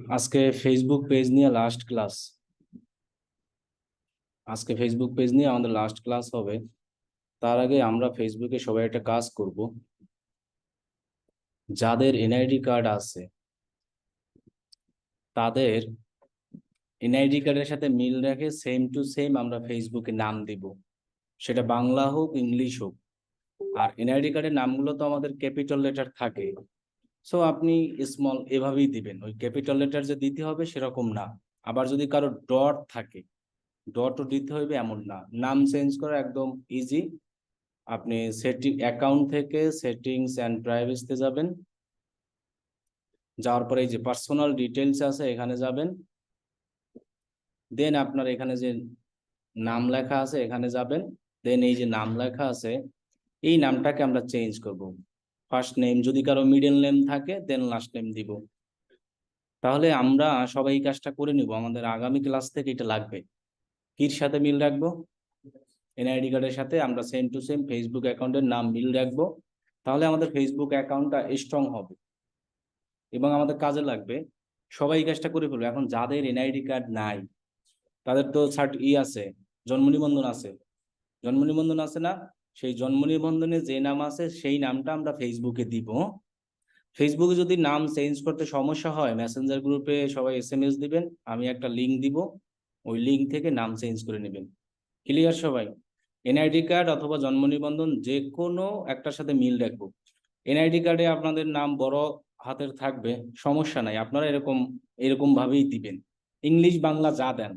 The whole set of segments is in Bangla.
আজকে ফেসবুক পেজ নিয়ে লাস্ট ক্লাস। আজকে ফেসবুক পেজ নিয়ে আমাদের লাস্ট ক্লাস হবে। তার আগে আমরা ফেসবুকে সবাই একটা কাজ করব। যাদের এনআইডি কার্ড আছে তাদের এনআইডি কার্ডের সাথে মিল রেখে সেম টু সেম আমরা ফেসবুকে নাম দিব, সেটা বাংলা হোক ইংলিশ হোক। আর এনআইডি কার্ডের নামগুলো তো আমাদের ক্যাপিটাল লেটার থাকে, সো আপনি স্মল এভাবেই দিবেন। ওই ক্যাপিটাল লেটার যে দিতে হবে সেরকম না। আবার যদি কারো ডট থাকে, ডটও দিতে হবে এমন না। নাম চেঞ্জ করা একদম ইজি। আপনি সেটিং অ্যাকাউন্ট থেকে সেটিংস অ্যান্ড প্রাইভেসিতে যাবেন। যাওয়ার পরে এই যে পার্সোনাল ডিটেলস আছে এখানে যাবেন। দেন আপনার এখানে যে নাম লেখা আছে এখানে যাবেন। দেন এই যে নাম লেখা আছে এই নামটাকে আমরা চেঞ্জ করব। ফার্স্ট নেম, যদি কারো মিডল নেম থাকে দেন লাস্ট নেম দিব। তাহলে আমরা সবাই এই কাজটা করে নিব। আমাদের আগামী ক্লাস থেকে এটা লাগবে। কির সাথে মিল রাখবো? এনআইডি কার্ডের সাথে আমরা সেম টু সেম ফেসবুক অ্যাকাউন্টের নাম মিল রাখবো। তাহলে আমাদের ফেসবুক অ্যাকাউন্টটা স্ট্রং হবে এবং আমাদের কাজে লাগবে। সবাই এই কাজটা করে ফেলবো। এখন যাদের এনআইডি কার্ড নাই তাদের তো আছে, জন্ম নিবন্ধন আছে। জন্ম নিবন্ধন আছে না? সেই জন্ম নিবন্ধনে যে নাম আছে সেই নামটা আমরা ফেসবুকে দিব। ফেসবুকে যদি নাম চেঞ্জ করতে সমস্যা হয় মেসেঞ্জার গ্রুপে সবাই এসএমএস দিবেন, আমি একটা লিংক দিব। ওই লিংক থেকে নাম চেঞ্জ করে নেবেন। ক্লিয়ার সবাই? এনআইডি কার্ড অথবা জন্ম নিবন্ধন যে কোনো একটার সাথে মিল রাখবো। এনআইডি কার্ডে আপনাদের নাম বড় হাতের থাকবে, সমস্যা নাই, আপনারা এরকম এরকম ভাবেই দিবেন। ইংলিশ বাংলা যা দেন,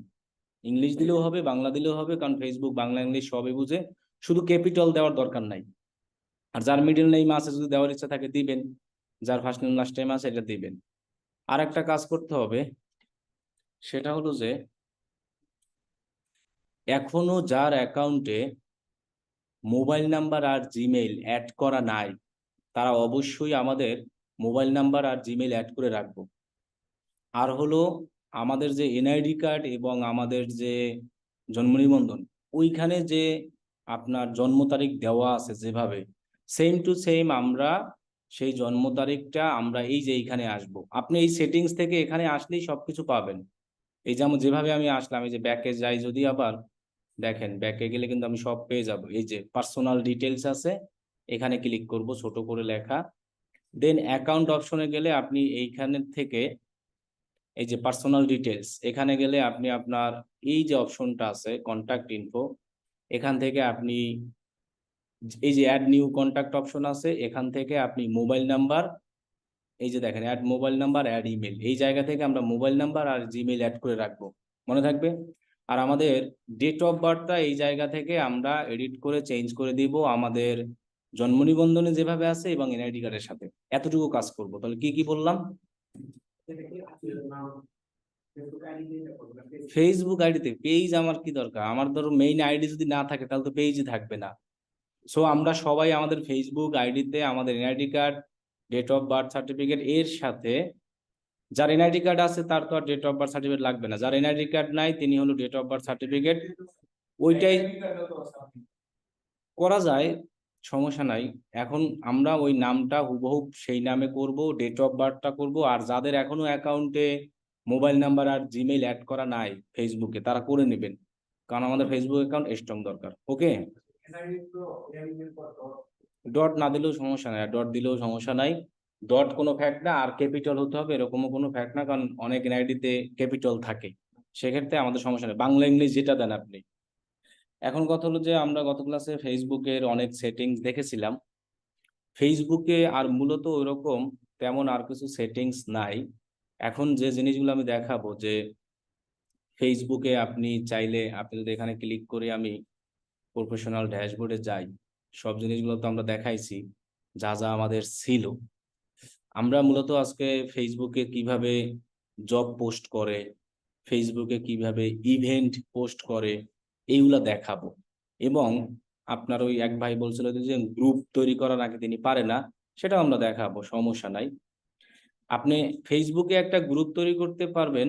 ইংলিশ দিলেও হবে বাংলা দিলেও হবে, কারণ ফেসবুক বাংলা ইংলিশ সবই বুঝে। শুধু ক্যাপিটাল দেওয়ার দরকার নাই। আর যার মিডল নেম আছে যদি দেওয়ার ইচ্ছা থাকে দিবেন, যার ফার্স্ট নেম লাস্ট নেম আছে এটা দিবেন। আর একটা কাজ করতে হবে, সেটা হলো যে এখনো যার অ্যাকাউন্টে মোবাইল নাম্বার আর জিমেইল অ্যাড করা নাই তারা অবশ্যই আমাদের মোবাইল নাম্বার আর জিমেইল অ্যাড করে রাখবো। আর হলো আমাদের যে এনআইডি কার্ড এবং আমাদের যে জন্ম নিবন্ধন, ওইখানে যে আপনার জন্ম তারিখ দেওয়া আছে যেভাবে সেম টু সেম আমরা সেই জন্ম তারিখটা আমরা এই যে এইখানে আসব। আপনি এই সেটিংস থেকে এখানে আসলেই সবকিছু পাবেন। এই যেমন যেভাবে আমি আসলাম, এই যে ব্যাকে যাই, যদি আবার দেখেন ব্যাকে গেলে কিন্তু আমি সব পেয়ে যাব। এই যে পার্সোনাল ডিটেলস আছে, এখানে ক্লিক করব, ছোট করে লেখা। দেন অ্যাকাউন্ট অপশনে গেলে আপনি এইখানে থেকে এই যে পার্সোনাল ডিটেলস এখানে গেলে আপনি আপনার এই যে অপশনটা আছে কন্টাক্ট ইনফো, এখান থেকে আপনি এই যে অ্যাড নিউ কন্টাক্ট অপশন আছে, এখান থেকে আপনি মোবাইল নাম্বার, এই যে দেখেন add mobile number add email, এই জায়গা থেকে আমরা মোবাইল নাম্বার আর জিমেইল অ্যাড করে রাখবো। মনে থাকবে? আর আমাদের ডেট অফ বার্থটা এই জায়গা থেকে আমরা এডিট করে চেঞ্জ করে দিব আমাদের জন্ম নিবন্ধনে যেভাবে আছে এবং এনআইডি কার্ডের সাথে। এতটুকু কাজ করব। তাহলে কি কি বললাম? ফেসবুক আইডিতে পেজ আমার কি দরকার? আমার ধরো মেইন আইডি যদি না থাকে তাহলে তো পেজই থাকবে না। সো আমরা সবাই আমাদের ফেসবুক আইডিতে আমাদের NID card, date of birth certificate এর সাথে, যার এনআইডি কার্ড আছে তার তো আর ডেট অফ বার্থ সার্টিফিকেট লাগবে না। যার এনআইডি কার্ড নাই তিনি হলো ডেট অফ বার্থ সার্টিফিকেট ওইটাই করা যায়, সমস্যা নাই। এখন আমরা ওই নামটা হুবহু সেই নামে করব, ডেট অফ বার্থটা করব। আর যাদের এখনো অ্যাকাউন্টে মোবাইল নাম্বার আর জিমেইল অ্যাড করা নাই ফেসবুকে, তারা করে নেবেন, কারণ আমাদের ফেসবুক অ্যাকাউন্ট স্ট্রং দরকার। ওকে? ডট না দিলেও সমস্যা নাই, ডট দিলেও সমস্যা নাই। ডট কোনো ফ্যাক্ট না, আর ক্যাপিটাল হতে হবে এরকমও কোনো ফ্যাক্ট না, কারণ অনেক এনআইডিতে ক্যাপিটাল থাকে। সেক্ষেত্রে আমাদের সমস্যা নেই, বাংলা ইংলিশ যেটা দেন আপনি। এখন কথা হলো যে আমরা গত ক্লাসে ফেসবুকের অনেক সেটিংস দেখেছিলাম। ফেসবুকে আর মূলত ওইরকম তেমন আর কিছু সেটিংস নাই। এখন যে জিনিসগুলো আমি দেখাবো, যে ফেসবুকে আপনি চাইলে, আপনি যদি এখানে ক্লিক করে আমি প্রফেশনাল ড্যাশবোর্ডে যাই, সব জিনিসগুলো তো আমরা দেখাইছি যা যা আমাদের ছিল। আমরা মূলত আজকে ফেসবুকে কিভাবে জব পোস্ট করে, ফেসবুকে কিভাবে ইভেন্ট পোস্ট করে, এইগুলা দেখাবো। এবং আপনার ওই এক ভাই বলছিল যে গ্রুপ তৈরি করা নাকি তিনি পারে না, সেটাও আমরা দেখাবো, সমস্যা নাই। আপনি ফেসবুকে একটা গ্রুপ তৈরি করতে পারবেন,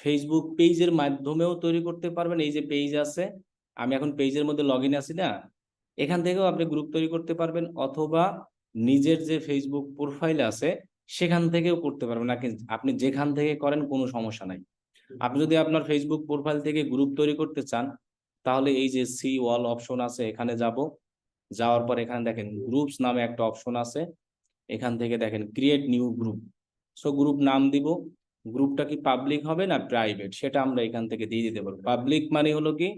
ফেসবুক পেজের মাধ্যমেও তৈরি করতে পারবেন। এই যে পেজ আছে, আমি এখন পেজের মধ্যে লগ ইন আছি না, এখান থেকেও আপনি গ্রুপ তৈরি করতে পারবেন। অথবা নিজের যে ফেসবুক প্রোফাইল আছে সেখান থেকেও করতে পারবেন, নাকি আপনি যেখান থেকে করেন কোনো সমস্যা নাই। আপনি যদি আপনার ফেসবুক প্রোফাইল থেকে গ্রুপ তৈরি করতে চান, তাহলে এই যে সি ওয়াল অপশন আছে এখানে যাব, যাওয়ার পর এখানে দেখেন গ্রুপস নামে একটা অপশন আছে, এখান থেকে দেখেন create new group. So group নাম দিব, গ্রুপটা কি পাবলিক হবে না প্রাইভেট সেটা আমরা এখান থেকে দিয়ে দিতে পারবো। পাবলিক মানে হলো কি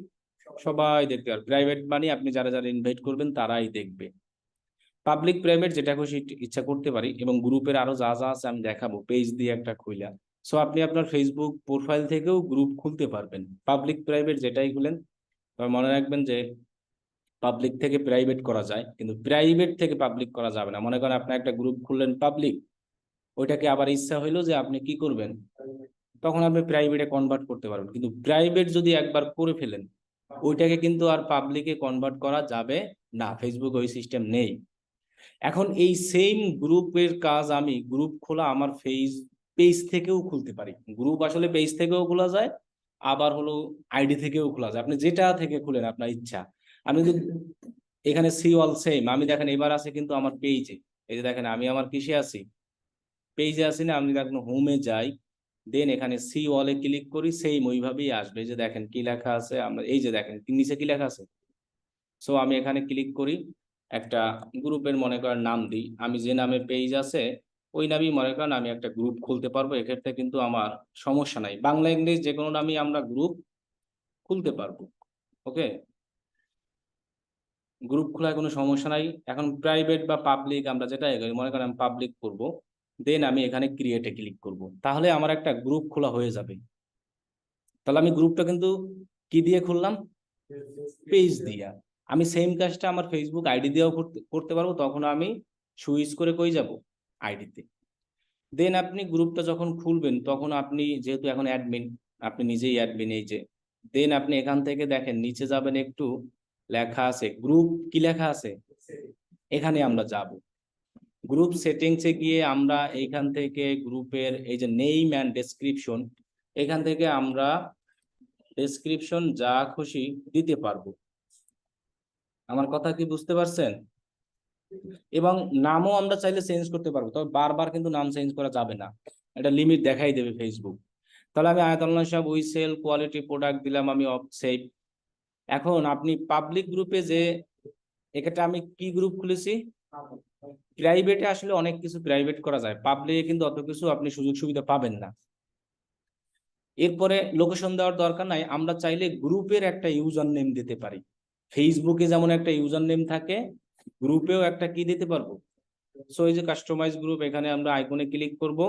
সবাই দেখতে পারবে, প্রাইভেট মানে আপনি যারা যারা ইনভাইট করবেন তারাই দেখবে। পাবলিক প্রাইভেট যেটা খুশি ইচ্ছা করতে পারি, এবং গ্রুপের আরো যা যা আছে আমি দেখাবো পেজ দিয়ে একটা খুইলা। সো আপনি আপনার ফেসবুক প্রোফাইল থেকেও গ্রুপ খুলতে পারবেন, পাবলিক প্রাইভেট যেটাই খুলেন। তবে মনে রাখবেন যে পাবলিক থেকে প্রাইভেট করা যায়, কিন্তু প্রাইভেট থেকে পাবলিক করা যাবে না। মনে করেন আপনি একটা গ্রুপ খুললেন পাবলিক, ওইটাকে আবার ইচ্ছা হইলো যে আপনি কি করবেন, তখন আপনি প্রাইভেটে কনভার্ট করতে পারবেন। কিন্তু প্রাইভেট যদি একবার করে ফেলেন, ওইটাকে কিন্তু আর পাবলিকে কনভার্ট করা যাবে না, ফেসবুক ওই সিস্টেম নেই। এখন এই সেম গ্রুপের কাজ আমি গ্রুপ খোলা আমার পেজ থেকেও খুলতে পারি। গ্রুপ আসলে পেজ থেকেও খোলা যায়, আবার হলো আইডি থেকেও খোলা যায়, আপনি যেটা থেকে খুলেন আপনার ইচ্ছা। আমি যদি এখানে সি অল সেম, আমি দেখেন এবার আছে কিন্তু আমার পেজে, এই যে দেখেন আমি আমার কিসে আছি, পেজে আছি না, আমি দেখেন হোমে যাই, দেন এখানে সি ওয়ালে ক্লিক করি, সেম ওইভাবেই আসবে। এই যে দেখেন কি লেখা আছে, আমরা এই যে দেখেন নিচে কি লেখা আছে। সো আমি এখানে ক্লিক করি, একটা গ্রুপের মনে করেন নাম দিই, আমি যে নামে পেজ আছে ওই নামই মনে করেন আমি একটা গ্রুপ খুলতে পারবো। এক্ষেত্রে কিন্তু আমার সমস্যা নাই, বাংলা ইংলিশ যে কোনো নামই আমরা গ্রুপ খুলতে পারবো। ওকে, গ্রুপ খোলায় কোনো সমস্যা নাই। এখন প্রাইভেট বা পাবলিক আমরা যেটা করি, মনে করেন আমি পাবলিক করব, দেন আমি এখানে ক্রিয়েটে ক্লিক করব, তাহলে আমার একটা গ্রুপ খোলা হয়ে যাবে। তাহলে আমি গ্রুপটা কিন্তু কি দিয়ে খুললাম, পেজ দিয়া। আমি সেম কাজটা আমার ফেসবুক আইডি দিয়েও করতে পারবো, তখন আমি সুইচ করে কই যাব, আইডিতে। দেন আপনি গ্রুপটা যখন খুলবেন তখন আপনি যেহেতু এখন অ্যাডমিন, আপনি নিজেই অ্যাডমিন, এই যে দেন আপনি এখান থেকে দেখেন নিচে যাবেন একটু, লেখা আছে গ্রুপ, কি লেখা আছে, এখানে আমরা যাব। গ্রুপ সেটিংসে গিয়ে আমরা এইখান থেকে গ্রুপের এই যে নেম অ্যান্ড ডেসক্রিপশন, এখান থেকে আমরা ডেসক্রিপশন যা খুশি দিতে পারবো। আমার কথা কি বুঝতে পারছেন? এবং নামও আমরা চাইলে চেঞ্জ করতে পারবো, তবে বারবার কিন্তু নাম চেঞ্জ করা যাবে না, এটা লিমিট দেখাই দেবে ফেসবুক। তাহলে আমি আয়াতুল্লাহ সাহেব উই সেল কোয়ালিটি প্রোডাক্ট দিলাম, আমি অফ সেভ। এখন আপনি পাবলিক গ্রুপে যে, এটা আমি কি গ্রুপ খুলেছি, প্রাইভেটে আসলে অনেক কিছু প্রাইভেট করা যায়, পাবলিকে কিন্তু অত কিছু আপনি সুযোগ সুবিধা পাবেন না। এরপরে লোকেশন দেওয়ার দরকার নাই, আমরা চাইলে গ্রুপের একটা ইউজার নেম দিতে পারি। ফেসবুকে যেমন একটা ইউজার নেম থাকে, গ্রুপেও একটা কি দিতে পারবো। সো এই যে কাস্টমাইজ গ্রুপ, এখানে আমরা আইকনে ক্লিক করব।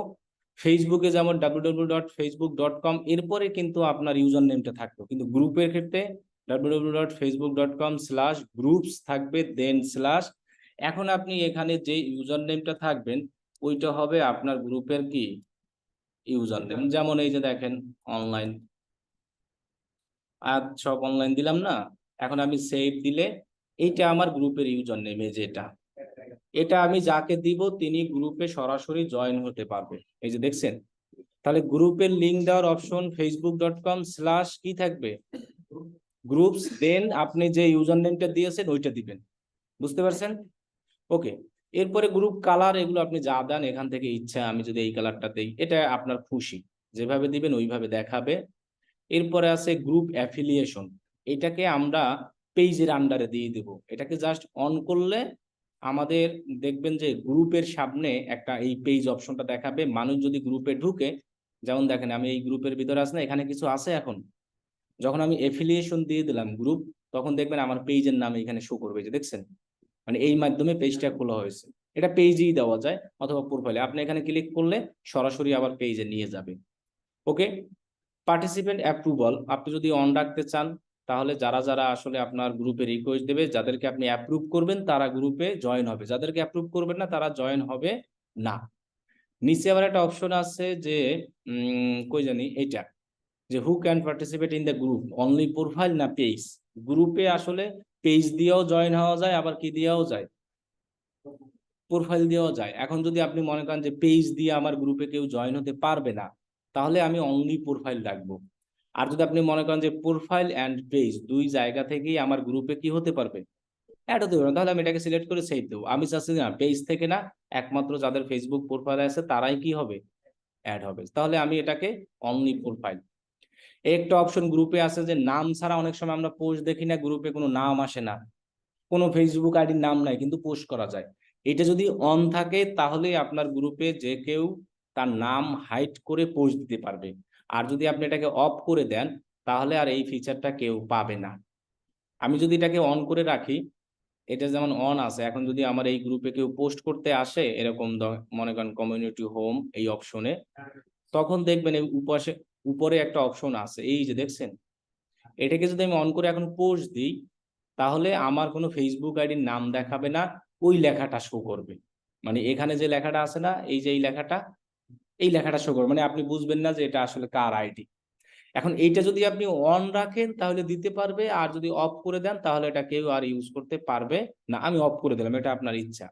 ফেসবুকে যেমন www.facebook.com, এরপরে কিন্তু আপনার ইউজার নেমটা থাকবে, কিন্তু গ্রুপের ক্ষেত্রে www.facebook.com/groups থাকবে, দেন স্ল্যাশ। এখন আপনি এখানে যে ইউজার নেমটা থাকবেন ওইটা হবে আপনার গ্রুপের কি ইউজার নেম। যেমন এই যে দেখেন অনলাইন, আর সব অনলাইন দিলাম না, এখন আমি সেভ দিলে এইটা আমার গ্রুপের ইউজার নেম, এই যে এটা, এটা আমি যাকে দিব তিনি গ্রুপে সরাসরি জয়েন হতে পারবে। এই যে দেখছেন, তাহলে গ্রুপের লিংক দেওয়ার অপশন facebook.com/ কি থাকবে, গ্রুপস, দেন আপনি যে ইউজার নেমটা দিয়েছেন ওইটা দিবেন। বুঝতে পারছেন? ওকে। এরপরে গ্রুপ কালার, এগুলো আপনি যা দেন এখান থেকে ইচ্ছা, আমি যদি এই কালারটা দেই, এটা আপনার খুশি, যেভাবে দিবেন ওইভাবে দেখাবে। এরপরে আছে গ্রুপ অ্যাফিলিয়েশন, এটাকে আমরা পেজের আন্ডারে দিয়ে দেব। এটাকে জাস্ট অন করলে আমাদের দেখবেন যে গ্রুপের সামনে একটা এই পেজ অপশনটা দেখাবে। মানুষ যদি গ্রুপে ঢুকে, যেমন দেখেন আমি এই গ্রুপের ভিতরে আছে না, এখানে কিছু আছে, এখন যখন আমি অ্যাফিলিয়েশন দিয়ে দিলাম গ্রুপ, তখন দেখবেন আমার পেজের নাম এখানে শো করবে, যে দেখছেন, মানে এই মাধ্যমে পেজটা খোলা হয়েছে। এটা পেজেই দেওয়া যায় অথবা প্রোফাইলে, আপনি এখানে ক্লিক করলে সরাসরি আবার পেজে নিয়ে যাবে। ওকে। পার্টিসিপেন্ট অ্যাপ্রুভাল, আপনি যদি অন রাখতে চান, তাহলে যারা যারা আসলে আপনার গ্রুপে রিকোয়েস্ট দেবে, যাদেরকে আপনি অ্যাপ্রুভ করবেন তারা গ্রুপে জয়েন হবে, যাদেরকে অ্যাপ্রুভ করবেন না তারা জয়েন হবে না। নিচে আবার একটা অপশন আছে যে কই জানি এইটা, যে who can participate in the group, only profile না পেজ। গ্রুপে আসলে পেজ দিয়েও জয়েন হওয়া যায়, আবার কি দিয়েও যায়, প্রোফাইল দিয়েও যায়। এখন যদি আপনি মনে করেন যে পেজ দিয়ে আমার গ্রুপে কেউ জয়েন হতে পারবে না, তাহলে আমি অনলি প্রোফাইল রাখবো। আর যদি আপনি মনে করেন যে প্রোফাইল অ্যান্ড পেজ দুই জায়গা থেকেই আমার গ্রুপে কি হতে পারবে, অ্যাড হতে পারবে। তাহলে আমি এটাকে সিলেক্ট করে সেভ দেবো। আমি চাচ্ছি না পেজ থেকে না, একমাত্র যাদের ফেসবুক প্রোফাইল আছে তারাই কি হবে, অ্যাড হবে। তাহলে আমি এটাকে অনলি প্রোফাইল। একটা অপশন গ্রুপে আছে যে নাম ছাড়া অনেক সময় আমরা পোস্ট দেখি না, গ্রুপে কোনো নাম আসে না, কোনো ফেসবুক আইডির নাম নাই কিন্তু পোস্ট করা যায়। এটা যদি অন থাকে তাহলে আপনার গ্রুপে যে কেউ তার নাম হাইড করে পোস্ট দিতে পারবে। আর যদি আপনি এটাকে অফ করে দেন তাহলে আর এই ফিচারটা কেউ পাবে না। আমি যদি এটাকে অন করে রাখি, এটা যেমন অন আছে, এখন যদি আমার এই গ্রুপে কেউ পোস্ট করতে আসে এরকম মনে করেন কমিউনিটি হোম এই অপশনে, তখন দেখবেন এই উপরে একটা অপশন আছে, এই যে দেখছেন, এটাকে যদি আমি অন করে এখন পোস্ট দিই তাহলে আমার কোনো ফেসবুক আইডির নাম দেখাবে না, ওই লেখাটা শো করবে। মানে এখানে যে লেখাটা আছে না, এই যে এই লেখাটা শো করবে, মানে আপনি বুঝবেন না যে এটা আসলে কার আইডি। এখন এইটা যদি আপনি অন রাখেন তাহলে দিতে পারবে, আর যদি অফ করে দেন তাহলে এটা কেউ আর ইউজ করতে পারবে না। আমি অফ করে দিলাম, এটা আপনার ইচ্ছা।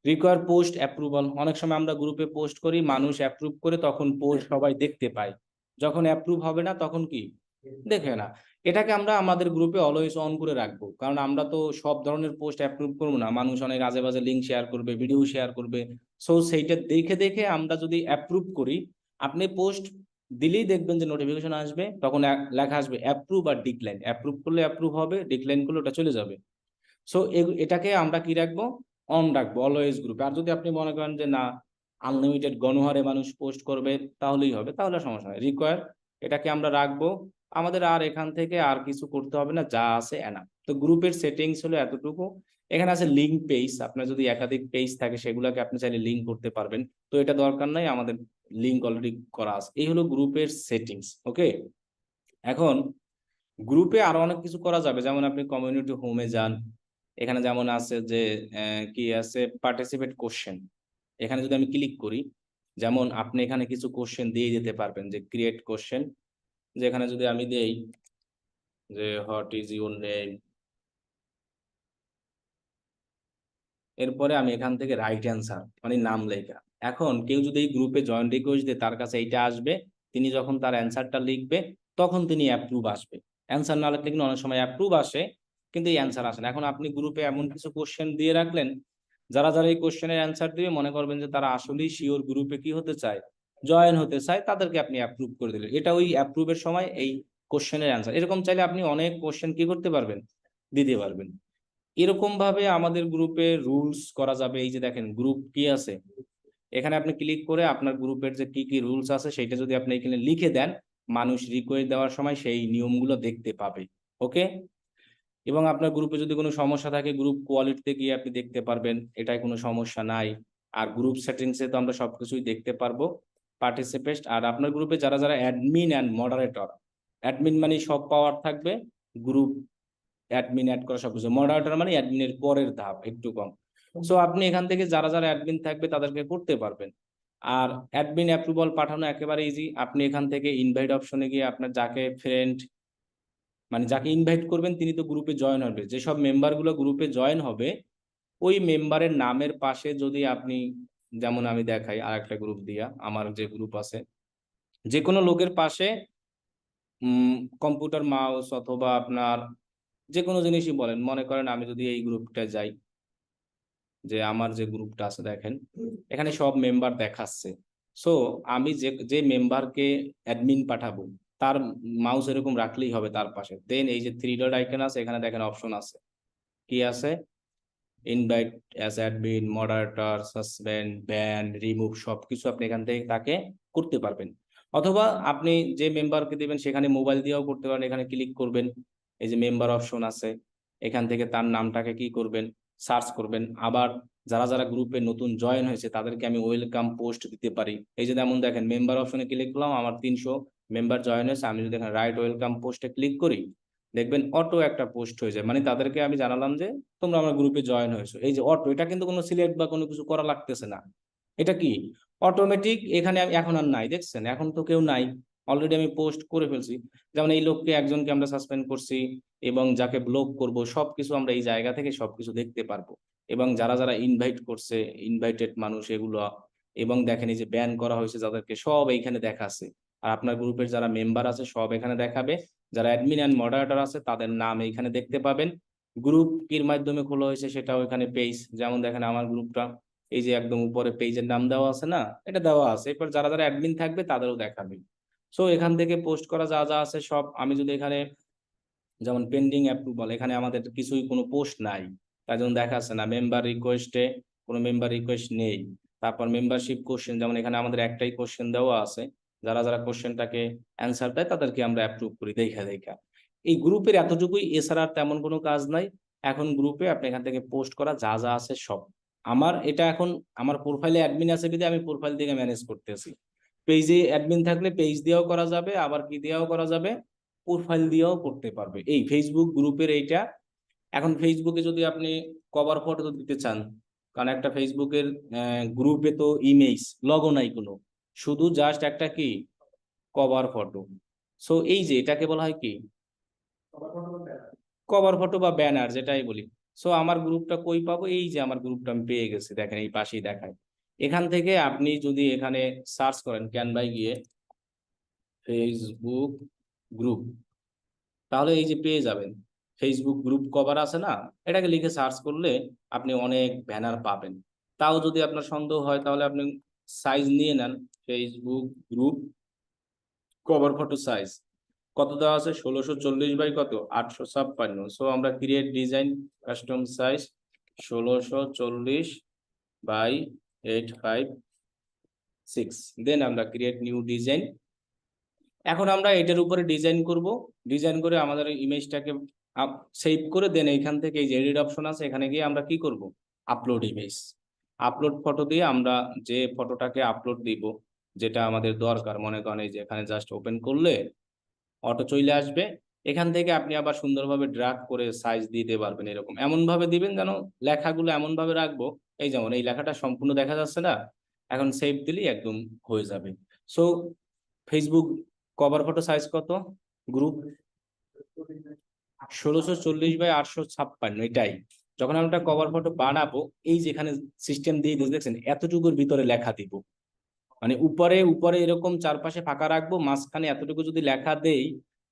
রিকোয়ার পোস্ট অ্যাপ্রুভাল, অনেক সময় আমরা গ্রুপে পোস্ট করি, মানুষ অ্যাপ্রুভ করে তখন পোস্ট সবাই দেখতে পায়, যখন অ্যাপ্রুভ হবে না তখন কি দেখে না। এটাকে আমরা আমাদের গ্রুপে অলওয়েজ অন করে রাখবো, কারণ আমরা তো সব ধরনের পোস্ট অ্যাপ্রুভ করবো না, মানুষ অনেক আজে বাজে লিঙ্ক শেয়ার করবে, ভিডিও শেয়ার করবে। সো সেইটা দেখে দেখে আমরা যদি অ্যাপ্রুভ করি, আপনি পোস্ট দিলেই দেখবেন যে নোটিফিকেশন আসবে, তখন লেখা আসবে অ্যাপ্রুভ আর ডিক্লাইন, অ্যাপ্রুভ করলে অ্যাপ্রুভ হবে, ডিক্লাইন করলে ওটা চলে যাবে। সো এটাকে আমরা কি রাখবো, অন রাখবো অলওয়েজ গ্রুপে। আর যদি আপনি মনে করেন যে না, আনলিমিটেড গণহারে মানুষ পোস্ট করবে তাহলেই হবে, তাহলে সমস্যা নেই, রিকোয়ার এটাকে আমরা রাখবো। আমাদের আর এখান থেকে আর কিছু করতে হবে না, যা আছে এনা। তো গ্রুপের সেটিংস হলো এতটুকু। এখানে আছে লিঙ্ক পেজ, আপনার যদি একাধিক পেজ থাকে সেগুলোকে আপনি চাইলে লিঙ্ক করতে পারবেন, তো এটা দরকার নাই, আমাদের লিঙ্ক অলরেডি করা আছে। এই হলো গ্রুপের সেটিংস। ওকে, এখন গ্রুপে আরো অনেক কিছু করা যাবে, যেমন আপনি কমিউনিটি হোমে যান, এখানে যেমন আছে যে কি আছে পার্টিসিপেট কোশ্চেন, এখানে যদি আমি ক্লিক করি, যেমন আপনি এখানে কিছু কোশ্চেন দিয়ে দিতে পারবেন, যে ক্রিয়েট কোশ্চেন, যেখানে যদি আমি দেই যে হোয়াট ইজ ইউর নেম, এরপরে আমি এখান থেকে রাইট অ্যান্সার মানে নাম লেখা। এখন কেউ যদি এই গ্রুপে জয়েন রিকোয়েস্ট দেয় তার কাছে এইটা আসবে, তিনি যখন তার অ্যান্সারটা লিখবে তখন তিনি অ্যাপ্রুভ আসবে। অ্যান্সার না লিখলে কিন্তু অনেক সময় অ্যাপ্রুভ আসে কিন্তু এই অ্যান্সার আসে না। এখন আপনি গ্রুপে এমন কিছু কোশ্চেন দিয়ে রাখলেন, যারা যারা এই কোশ্চেনের অ্যান্সার দিবে মনে করবেন যে তারা আসলেই শিওর গ্রুপে কি হতে চায়, জয়েন হতে চায়, তাদেরকে আপনি অ্যাপ্রুভ করে দিলেন। এটা ওই অ্যাপ্রুভের সময় এই কোশ্চেনের অ্যান্সার। এরকম চাইলে আপনি অনেক কোশ্চেন কি করতে পারবেন, দিতে পারবেন। এরকম ভাবে আমাদের গ্রুপে রুলস করা যাবে। এই যে দেখেন গ্রুপ কি আছে, এখানে আপনি ক্লিক করে আপনার গ্রুপের যে কি কি রুলস আছে সেটা যদি আপনি এখানে লিখে দেন, মানুষ রিকোয়েস্ট দেওয়ার সময় সেই নিয়মগুলো দেখতে পাবে। ওকে, এবং আপনার গ্রুপে যদি কোনো সমস্যা থাকে গ্রুপ কোয়ালিটিতে গিয়ে আপনি দেখতে পারবেন, এটাই কোনো সমস্যা নাই। আর গ্রুপ সেটিংসে তো আমরা সবকিছুই দেখতে পারবো। পার্টিসিপেট, আর আপনার গ্রুপে যারা যারা অ্যাডমিন অ্যান্ড মডারেটর, অ্যাডমিন মানে সব পাওয়ার থাকবে, গ্রুপ অ্যাডমিন অ্যাড করা সবকিছু, মডারেটর মানে অ্যাডমিনের পরের ধাপ একটু কম। সো আপনি এখান থেকে যারা যারা অ্যাডমিন থাকবে তাদেরকে করতে পারবেন। আর অ্যাডমিন অ্যাপ্রুভাল পাঠানো একেবারে ইজি, আপনি এখান থেকে ইনভাইট অপশনে গিয়ে আপনার যাকে ফ্রেন্ড মানে যাকে ইনভাইট করবেন তিনি তো গ্রুপে জয়েন হবে, যেসব মেম্বার গুলো গ্রুপে জয়েন হবে ওই মেম্বারের নামের পাশে যদি আপনি, যেমন আমি দেখাই আর একটা গ্রুপ দিয়া, আমার যে গ্রুপ আছে, যে কোনো লোকের পাশে কম্পিউটার মাউস অথবা আপনার যে কোনো জিনিসই বলেন, মনে করেন আমি যদি এই গ্রুপটা যাই, যে আমার যে গ্রুপটা আছে দেখেন এখানে সব মেম্বার দেখাচ্ছে। সো আমি যে যে মেম্বারকে অ্যাডমিন পাঠাবো তার মাউস এরকম রাখলেই হবে তার পাশে, দেন এই যে থ্রি ডট আইকন আছে এখানে দেখেন অপশন আছে, কি আছে, invite as admin, moderator, suspend, ban, remove, সবকিছু আপনি এখান থেকে তাকে করতে পারবেন। অথবা আপনি যে মেম্বারকে দিবেন সেখানে মোবাইল দিয়েও করতে পারেন, এখানে ক্লিক করবেন, এই যে মেম্বার অপশন আছে, এখান থেকে তার নামটাকে কি করবেন, সার্চ করবেন। আবার যারা যারা গ্রুপে নতুন জয়েন হয়েছে তাদেরকে আমি ওয়েলকাম পোস্ট দিতে পারি। এই যে যেমন দেখেন মেম্বার অপশনে ক্লিক করলাম, আমার 300 মেম্বার জয়েন হয়েছে, আমি যদি এখানে রাইট ওয়েলকাম পোস্টে ক্লিক করি দেখবেন অটো একটা পোস্ট হয়ে যায়, মানে তাদেরকে আমি জানালাম যে তোমরা আমার গ্রুপে জয়েন হয়েছো। এই যে অটো, এটা কিন্তু কোনো সিলেক্ট বা কোনো কিছু করা লাগতেছে না, এটা কি অটোমেটিক। এখানে আমি এখন আর নাই, দেখছেন এখন তো কেউ নাই, অলরেডি আমি পোস্ট করে ফেলছি। যেমন এই লোককে একজনকে আমরা সাসপেন্ড করছি এবং যাকে ব্লক করব সবকিছু আমরা এই জায়গা থেকে সবকিছু দেখতে পারবো। এবং যারা যারা ইনভাইট করছে, ইনভাইটেড মানুষ এগুলো, এবং দেখেন এই যে ব্যান করা হয়েছে যাদেরকে, সব এইখানে দেখাচ্ছে। আর আপনার গ্রুপের যারা মেম্বার আছে সব এখানে দেখাবে, যারা অ্যাডমিন অ্যান্ড মডারেটর আছে তাদের নাম এইখানে দেখতে পাবেন। গ্রুপ কির মাধ্যমে খোলা হয়েছে সেটাও এখানে পেজ, যেমন দেখেন আমার গ্রুপটা এই যে একদম উপরে পেজের নাম দেওয়া আছে না, এটা দেওয়া আছে। এরপর যারা যারা অ্যাডমিন থাকবে তাদেরও দেখাবে। সো এখান থেকে পোস্ট করা যা যা আছে সব, আমি যদি এখানে যেমন পেন্ডিং অ্যাপ্রুভাল, এখানে আমাদের কিছুই কোনো পোস্ট নাই, তাই জন্য দেখাচ্ছে না। মেম্বার রিকোয়েস্টে কোনো মেম্বার রিকোয়েস্ট নেই। তারপর মেম্বারশিপ কোশ্চেন, যেমন এখানে আমাদের একটাই কোশ্চেন দেওয়া আছে, যারা যারা কোশ্চেনটাকে অ্যান্সার দেয় তাদেরকে আমরা অ্যাপ্রুভ করি দেখা দেখা। এই গ্রুপের এতটুকুই, এছাড়া আর তেমন কোনো কাজ নাই। এখন গ্রুপে আপনি এখান থেকে পোস্ট করা যা যা আছে সব, আমার এটা এখন আমার প্রোফাইলে অ্যাডমিন আছে বিধে আমি প্রোফাইল থেকে ম্যানেজ করতেছি। পেজে অ্যাডমিন থাকলে পেজ দিয়েও করা যাবে, আবার কি দিয়েও করা যাবে, প্রোফাইল দিয়েও করতে পারবে এই ফেসবুক গ্রুপের এইটা। এখন ফেসবুকে যদি আপনি কভার ফটো দিতে চান, কারণ একটা ফেসবুকের গ্রুপে তো ইমেজ লগো নাই কোনো, শুধু জাস্ট একটা কি কভার ফটো। সো এই যে এটাকে বলা হয় কি কভার ফটো বা ব্যানার যেটাই বলি। সো আমার গ্রুপটা কই পাবো, এই যে আমার গ্রুপটা আমি পেয়ে গেছি, দেখেন এই পাশেই দেখায়। এখান থেকে আপনি যদি এখানে সার্চ করেন ক্যানভায় গিয়ে ফেসবুক গ্রুপ, তাহলে এই যে পেয়ে যাবেন ফেসবুক গ্রুপ কভার আছে না, এটাকে লিখে সার্চ করলে আপনি অনেক ব্যানার পাবেন। তাও যদি আপনার সন্দেহ হয় তাহলে আপনি সাইজ নিয়ে নেন, Facebook group cover photo size কত দেওয়া আছে, 1640 বাই কত 856। সো আমরা create design custom size 1640 by 856, then আমরা ক্রিয়েট নিউ ডিজাইন। এখন আমরা এটার উপরে ডিজাইন করব, ডিজাইন করে আমাদের ইমেজটাকে সেভ করে দেন এখান থেকে এই যে এডিট অপশন আছে এখানে গিয়ে আমরা কি করব, আপলোড ইমেজ। আপলোড ফটো দিয়ে আমরা যে ফটোটাকে আপলোড দিব, যেটা আমাদের দরকার, মনে করেন এই যে এখানে জাস্ট ওপেন করলে অটো চলে আসবে। এখান থেকে আপনি আবার সুন্দরভাবে ড্রাগ করে সাইজ দিতে পারবেন, এরকম এমন ভাবে দিবেন যেন লেখাগুলো এমন ভাবে রাখবো, এই যেমন এই লেখাটা সম্পূর্ণ দেখা যাচ্ছে না, এখন সেভ দিলেই একদম হয়ে যাবে। So Facebook cover photo size কত, গ্রুপ 1640 বাই 856, এটাই। যখন আমরা কভার ফটো বানাবো, এই যেখানে সিস্টেম দিয়ে দিয়েছে দেখছেন, এতটুকুর ভিতরে লেখা দিব, মানে উপরে উপরে এরকম চারপাশে ফাঁকা রাখবো, মাঝখানে এতটুকু যদি লেখা দেই,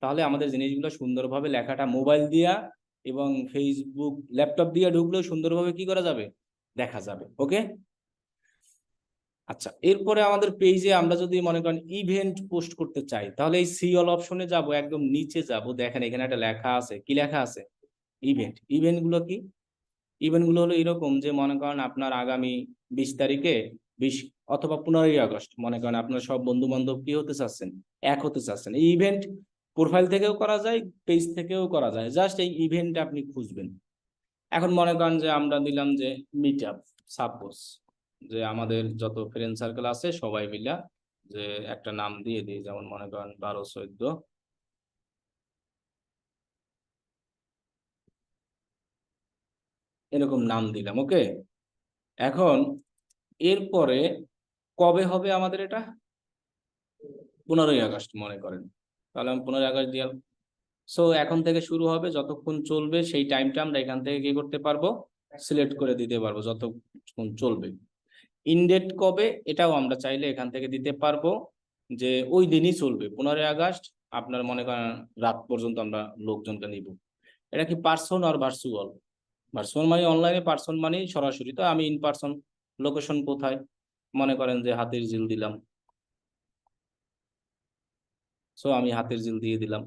তাহলে আমাদের জিনিসগুলো সুন্দরভাবে লেখাটা মোবাইল দিয়া এবং ফেসবুক ল্যাপটপ দিয়ে ঢুকলেও সুন্দরভাবে কি করা যাবে, দেখা যাবে। ওকে, আচ্ছা। এরপরে আমাদের পেজে আমরা যদি মনে করেন ইভেন্ট পোস্ট করতে চাই, তাহলে এই সি অল অপশনে যাব, একদম নিচে যাব, দেখেন এখানে একটা লেখা আছে, কি লেখা আছে, ইভেন্ট। ইভেন্ট গুলো কি, ইভেন্ট গুলো হলো এরকম যে মনে করেন আপনার আগামী 20 তারিখে 20 অথবা 15ই আগস্ট, মনে করেন আপনার সব বন্ধু বান্ধব কি হতে চাচ্ছেন, এক হতে চাচ্ছেন, এই ইভেন্ট প্রোফাইল থেকেও করা যায়, পেজ থেকেও করা যায়, জাস্ট এই ইভেন্ট আপনি খুঁজবেন। এখন মনে করেন যে আমরা দিলাম যে মিট আপ, সাপোজ যে আমাদের যত ফ্রেন্ড সার্কেল আছে সবাই মিলা যে একটা নাম দিয়ে দিই, যেমন মনে করেন 12-14 এরকম নাম দিলাম। ওকে, এখন এরপরে কবে হবে আমাদের এটা, 15ই আগস্ট মনে করেন, তাহলে আমি 15ই আগস্ট দিলাম। সো এখন থেকে শুরু হবে, যতক্ষণ চলবে সেই টাইমটা আমরা এখান থেকে কি করতে পারবো, সিলেক্ট করে দিতে পারবো যতক্ষণ চলবে। ইনডেট কবে, এটাও আমরা চাইলে এখান থেকে দিতে পারবো, যে ওই দিনই চলবে 15ই আগস্ট, আপনার মনে করেন রাত পর্যন্ত আমরা লোকজনকে নিব। এটা কি পার্সন আর ভার্চুয়াল, ভার্চুয়াল মানে অনলাইনে, পার্সন মানে সরাসরি। তো আমি ইন পার্সন, লোকেশন কোথায়, মনে করেন যে হাতির ঝিল দিলাম, সো আমি হাতির ঝিল দিয়ে দিলাম।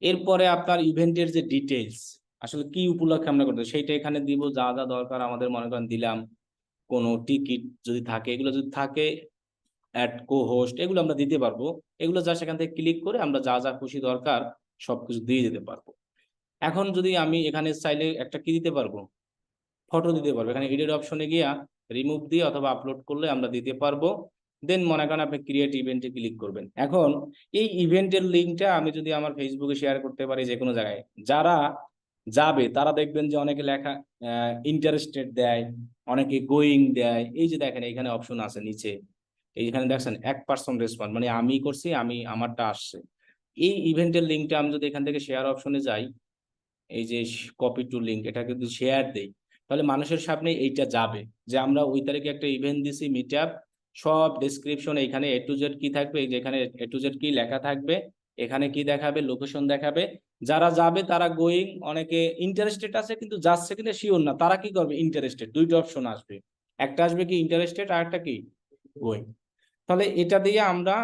এরপরে আপনার ইভেন্টের যে ডিটেইলস, আসলে কি উপলক্ষে আমরা করতে সেইটা এখানে দিব, যা যা দরকার আমাদের মনে করেন দিলাম, কোনো টিকিট যদি থাকে, এগুলো যদি থাকে, অ্যাড কো হোস্ট, এগুলো আমরা দিতে পারবো। এগুলো যা সেখান থেকে ক্লিক করে আমরা যা যা খুশি দরকার সবকিছু দিয়ে দিতে পারবো। এখন যদি আমি এখানে চাইলে একটা কি দিতে পারবো, ফটো দিতে পারবো, এখানে এডিট অপশনে গিয়া রিমুভ দিয়ে অথবা আপলোড করলে আমরা দিতে পারবো। দেন মনে করেন আপনি ক্রিয়েট ইভেন্টে ক্লিক করবেন। এখন এই ইভেন্টের লিঙ্কটা আমি যদি আমার ফেসবুকে শেয়ার করতে পারি যে কোনো জায়গায়, যারা যাবে তারা দেখবেন যে অনেকে লেখা ইন্টারেস্টেড দেয়, অনেকে গোয়িং দেয়, এই যে দেখেন এখানে অপশন আছে নিচে, এইখানে দেখছেন 1% রেসপন্স, মানে আমি করছি, আমি আমারটা আসছে। এই ইভেন্টের লিঙ্কটা আমি যদি এখান থেকে শেয়ার অপশনে যাই, এই যে কপি টু লিঙ্ক, এটা কিন্তু শেয়ার দেই, তাহলে মানুষের সামনে এইটা যাবে যে আমরা ওই তারিখে একটা ইভেন্ট দিছি মিট আপ, সব ডেসক্রিপশন এখানে এ টু জেড কি থাকবে, এই যে এখানে এ টু জেড কি লেখা থাকবে, এখানে কি দেখাবে, লোকেশন দেখাবে, যারা যাবে তারা গোয়িং, অনেকে ইন্টারেস্টেড আছে কিন্তু যাচ্ছে কিনা শিওর না, তারা কি করবে, ইন্টারেস্টেড, দুইটা অপশন আসবে, একটা আসবে কি ইন্টারেস্টেড আর একটা কি গোয়িং। তাহলে এটা দিয়ে আমরা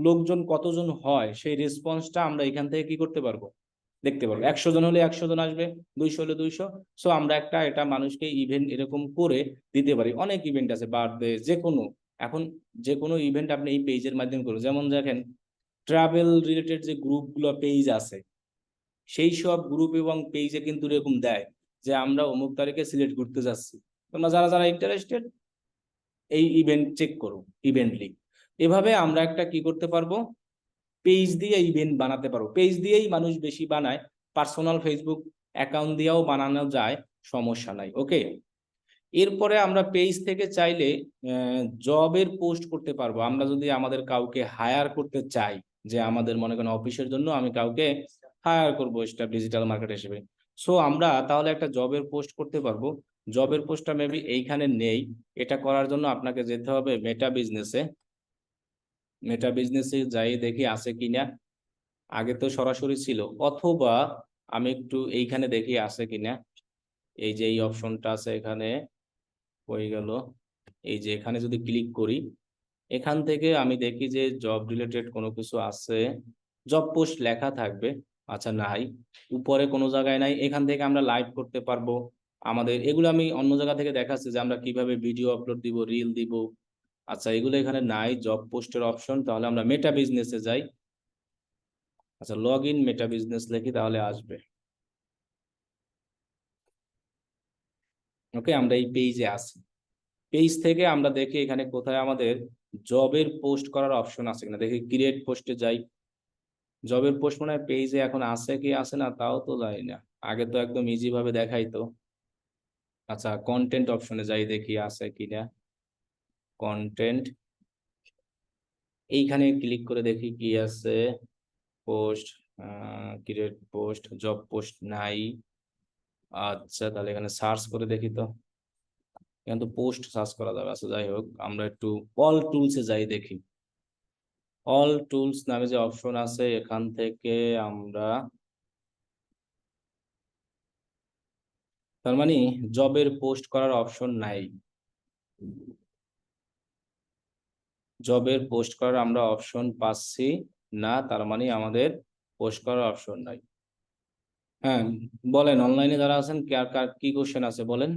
লোকজন কতজন হয় সেই রেসপন্সটা আমরা এখান থেকে কি করতে পারবো, দেখতে পারবো। 100 জন হলে 100 জন আসবে, 200 হলে 200। সো আমরা একটা এটা মানুষকে ইভেন্ট এরকম করে দিতে পারি। অনেক ইভেন্ট আছে, বার্থডে, যে কোনো, এখন যে কোনো ইভেন্ট আপনি এই পেজের মাধ্যমে করুন। যেমন দেখেন ট্রাভেল রিলেটেড যে গ্রুপগুলো পেজ আছে, সেই সব গ্রুপ এবং পেজে কিন্তু এরকম দেয় যে আমরা অমুক তারিখে সিলেট ঘুরতে যাচ্ছি, তোমরা যারা যারা ইন্টারেস্টেড এই ইভেন্ট চেক করো, ইভেন্ট লিঙ্ক। এভাবে আমরা একটা কি করতে পারবো, পেজ দিয়ে ইভেন্ট বানাতে পারবো। পেজ দিয়েই মানুষ বেশি বানায়, পার্সোনাল ফেসবুক অ্যাকাউন্ট দিয়েও বানানো যায়, সমস্যা নাই। ওকে, এরপরে আমরা পেজ থেকে চাইলে জবের পোস্ট করতে পারবো। আমরা যদি আমাদের কাউকে হায়ার করতে চাই, যে আমাদের মনে করেন অফিসের জন্য আমি কাউকে হায়ার করবো স্টাফ ডিজিটাল মার্কেট হিসেবে, সো আমরা তাহলে একটা জবের পোস্ট করতে পারবো। জবের পোস্টটা মেবি এইখানে নেই। এটা করার জন্য আপনাকে যেতে হবে মেটা বিজনেসে। মেটা বিজনেসে যাই দেখি আছে কিনা, আগে তো সরাসরি ছিল, অথবা আমি একটু এইখানে দেখি আছে কিনা। এই যে এই অপশনটা আছে এখানে, হয়ে গেল, এই যে এখানে যদি ক্লিক করি, এখান থেকে আমি দেখি যে জব রিলেটেড কোনো কিছু আছে, জব পোস্ট লেখা থাকবে। আচ্ছা নাই, উপরে কোনো জায়গায় নাই। এখান থেকে আমরা লাইভ করতে পারবো আমাদের, এগুলো আমি অন্য জায়গা থেকে দেখাচ্ছি যে আমরা কিভাবে ভিডিও আপলোড দিব, রিল দিব। আচ্ছা এগুলো এখানে নাই জব পোস্টের অপশন, তাহলে আমরা মেটা বিজনেসে যাই। আচ্ছা লগ ইন মেটা বিজনেস লিখি, তাহলে আসবে। ওকে, আমরা এই পেজে আছি। পেজ থেকে আমরা দেখি এখানে কোথায় আমাদের জবের পোস্ট করার অপশন আছে কিনা, দেখি ক্রিয়েট পোস্টে যাই। জবের পোস্ট মনে হয় পেজে এখন আছে কি আছে না তাও তো জানি না, আগে তো একদম ইজি ভাবে দেখাইতো। আচ্ছা কন্টেন্ট অপশনে যাই দেখি আছে কিনা, কন্টেন্ট, এইখানে ক্লিক করে দেখি কি আছে। Post, create post, job post নাই। আচ্ছা তাহলে এখানে সার্চ করে দেখি তো, এখানে তো পোস্ট সার্চ করা যাবে। আচ্ছা যাই হোক, আমরা একটু অল টুলসে যাই দেখি। অল টুলস নামে যে অপশন আছে এখান থেকে আমরা, তার মানে জবের পোস্ট করার অপশন নাই, জবের পোস্ট করার আমরা অপশন পাচ্ছি না, তার মানে আমাদের পোস্ট করার অপশন নাই। হ্যাঁ বলেন, অনলাইনে যারা আছেন কার কার কি কোশ্চেন আছে বলেন।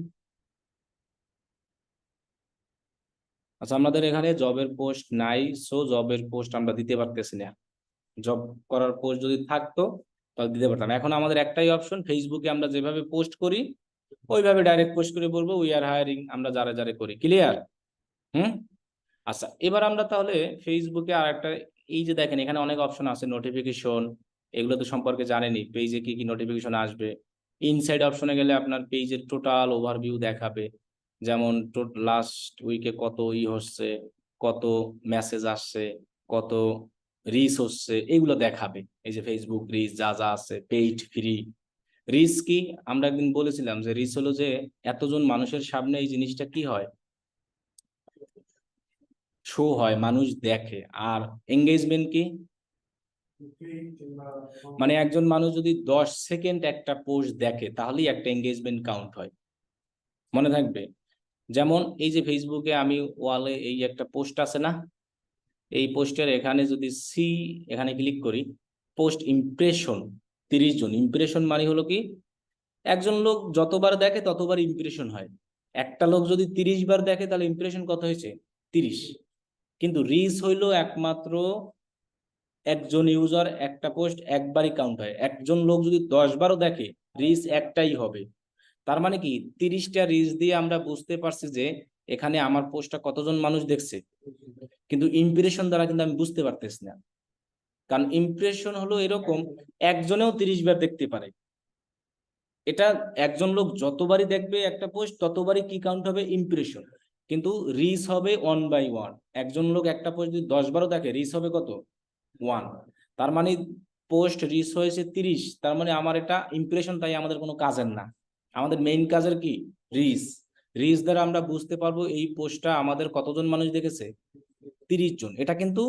আচ্ছা আমাদের এখানে জবের পোস্ট নাই, সো জবের পোস্ট আমরা দিতে পারতেছি না। জব করার পোস্ট যদি থাকতো তাহলে দিতে পারতাম। এখন আমাদের একটাই অপশন, ফেসবুকে আমরা যেভাবে পোস্ট করি ওইভাবে ডাইরেক্ট পোস্ট করে বলবো উই আর হায়ারিং, আমরা যারা যারা করি। ক্লিয়ার? হুম। আচ্ছা এবার আমরা তাহলে ফেসবুকে আর একটা, এই যে দেখেন এখানে অনেক অপশন আছে, নোটিফিকেশন, এগুলো তো সম্পর্কে জানেনই, পেজে কি কি নোটিফিকেশন আসবে। ইনসাইড অপশনে গেলে আপনার পেজের টোটাল ওভারভিউ দেখাবে, যেমন লাস্ট উইকে কত হচ্ছে, কত মেসেজ আসছে, কত রিচ হচ্ছে, এগুলো দেখাবে। এই যে ফেসবুক রিচ যা যা আছে, পেইড ফ্রি। রিচ কি, আমরা একদিন বলেছিলাম যে রিচ হলো যে এতজন মানুষের সামনে এই জিনিসটা কি হয়, শো হয়, মানুষ দেখে। আর এঙ্গেজমেন্ট কি, মানে একজন মানুষ যদি 10 সেকেন্ড একটা পোস্ট দেখে তাহলেই একটা এঙ্গেজমেন্ট কাউন্ট হয়, মনে থাকবে। যেমন এই যে ফেসবুকে আমি ওয়ালে এই একটা পোস্ট আছে না, এই পোস্টের এখানে যদি এখানে ক্লিক করি, পোস্ট ইমপ্রেশন 30 জন। ইমপ্রেশন মানে হলো কি, একজন লোক যতবার দেখে ততবার ইমপ্রেশন হয়। একটা লোক যদি 30 বার দেখে তাহলে ইমপ্রেশন কত হয়েছে, 30। কিন্তু রিচ হইলো একমাত্র একজন ইউজার একটা পোস্ট একবারই কাউন্ট হয়। একজন লোক যদি 10বারও দেখে রিচ একটাই হবে। তার মানে কি 30টা রিচ দিয়ে আমরা বুঝতে পারছি যে এখানে আমার পোস্টটা কতজন মানুষ দেখছে, কিন্তু ইমপ্রেশন দ্বারা কিন্তু আমি বুঝতে পারতেছি না। কারণ ইমপ্রেশন হলো এরকম, একজনেও 30বার দেখতে পারে। এটা একজন লোক যতবারই দেখবে একটা পোস্ট ততবারই কি কাউন্ট হবে, ইমপ্রেশন। কিন্তু রিচ হবে 1/1। একজন লোক একটা পোস্ট যদি 10বারও দেখে রিচ হবে কত, 1। তার মানে পোস্ট রিচ হয়েছে 30, তার মানে আমার এটা ইমপ্রেশন, তাই আমাদের কোনো কাজের না। আমাদের মেইন কাজের কি, রিচ। রিচ দ্বারা আমরা বুঝতে পারবো এই পোস্টটা আমাদের কতজন মানুষ দেখেছে, 30 জন। এটা কিন্তু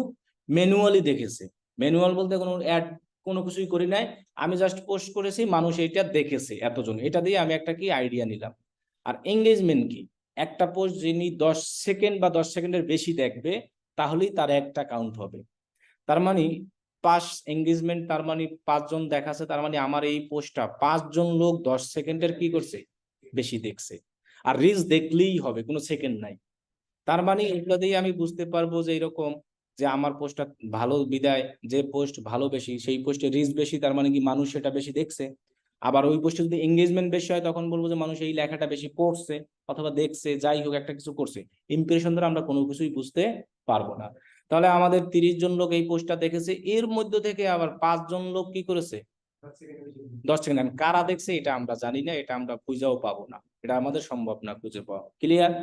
ম্যানুয়ালি দেখেছে। ম্যানুয়াল বলতে কোনো অ্যাড কোনো কিছুই করি নাই, আমি জাস্ট পোস্ট করেছি, মানুষ এইটা দেখেছে এতজন, এটা দিয়ে আমি একটা কি আইডিয়া নিলাম। আর এঙ্গেজমেন্ট কি, একটা পোস্ট যিনি 10 সেকেন্ড বা 10 সেকেন্ডের বেশি দেখবে তাহলেই তার একটা কাউন্ট হবে। তার মানে 5 এঙ্গেজমেন্ট, তার মানে 5 জন দেখাছে, তার মানে আমার এই পোস্টটা 5 জন লোক 10 সেকেন্ডের কি করছে, বেশি দেখছে। আর রিলস দেখলেই হবে, কোনো সেকেন্ড নাই। তার মানে এগুলো দিয়ে আমি বুঝতে পারবো যে এরকম যে আমার পোস্টটা ভালো বিদায়, যে পোস্ট ভালো বেশি সেই পোস্টে রিচ বেশি, তার মানে কি মানুষ সেটা বেশি দেখছে। আবার ওই পোস্টে যদি এঙ্গেজমেন্ট বেশি হয় তখন বলবো যে মানুষ এই লেখাটা বেশি পড়ছে অথবা দেখছে, যাই হোক একটা কিছু করছে। ইমপ্রেশন দ্বারা আমরা কোনো কিছুই বুঝতে পারবো না। তাহলে আমাদের 30 জন লোক এই পোস্টটা দেখেছে, এর মধ্যে থেকে আবার 5 জন লোক কি করেছে, 10 সেকেন্ড। কারা দেখছে এটা আমরা জানি না, এটা আমরা খুঁজেও পাবো না, এটা আমাদের সম্ভব না খুঁজে পাওয়া। ক্লিয়ার?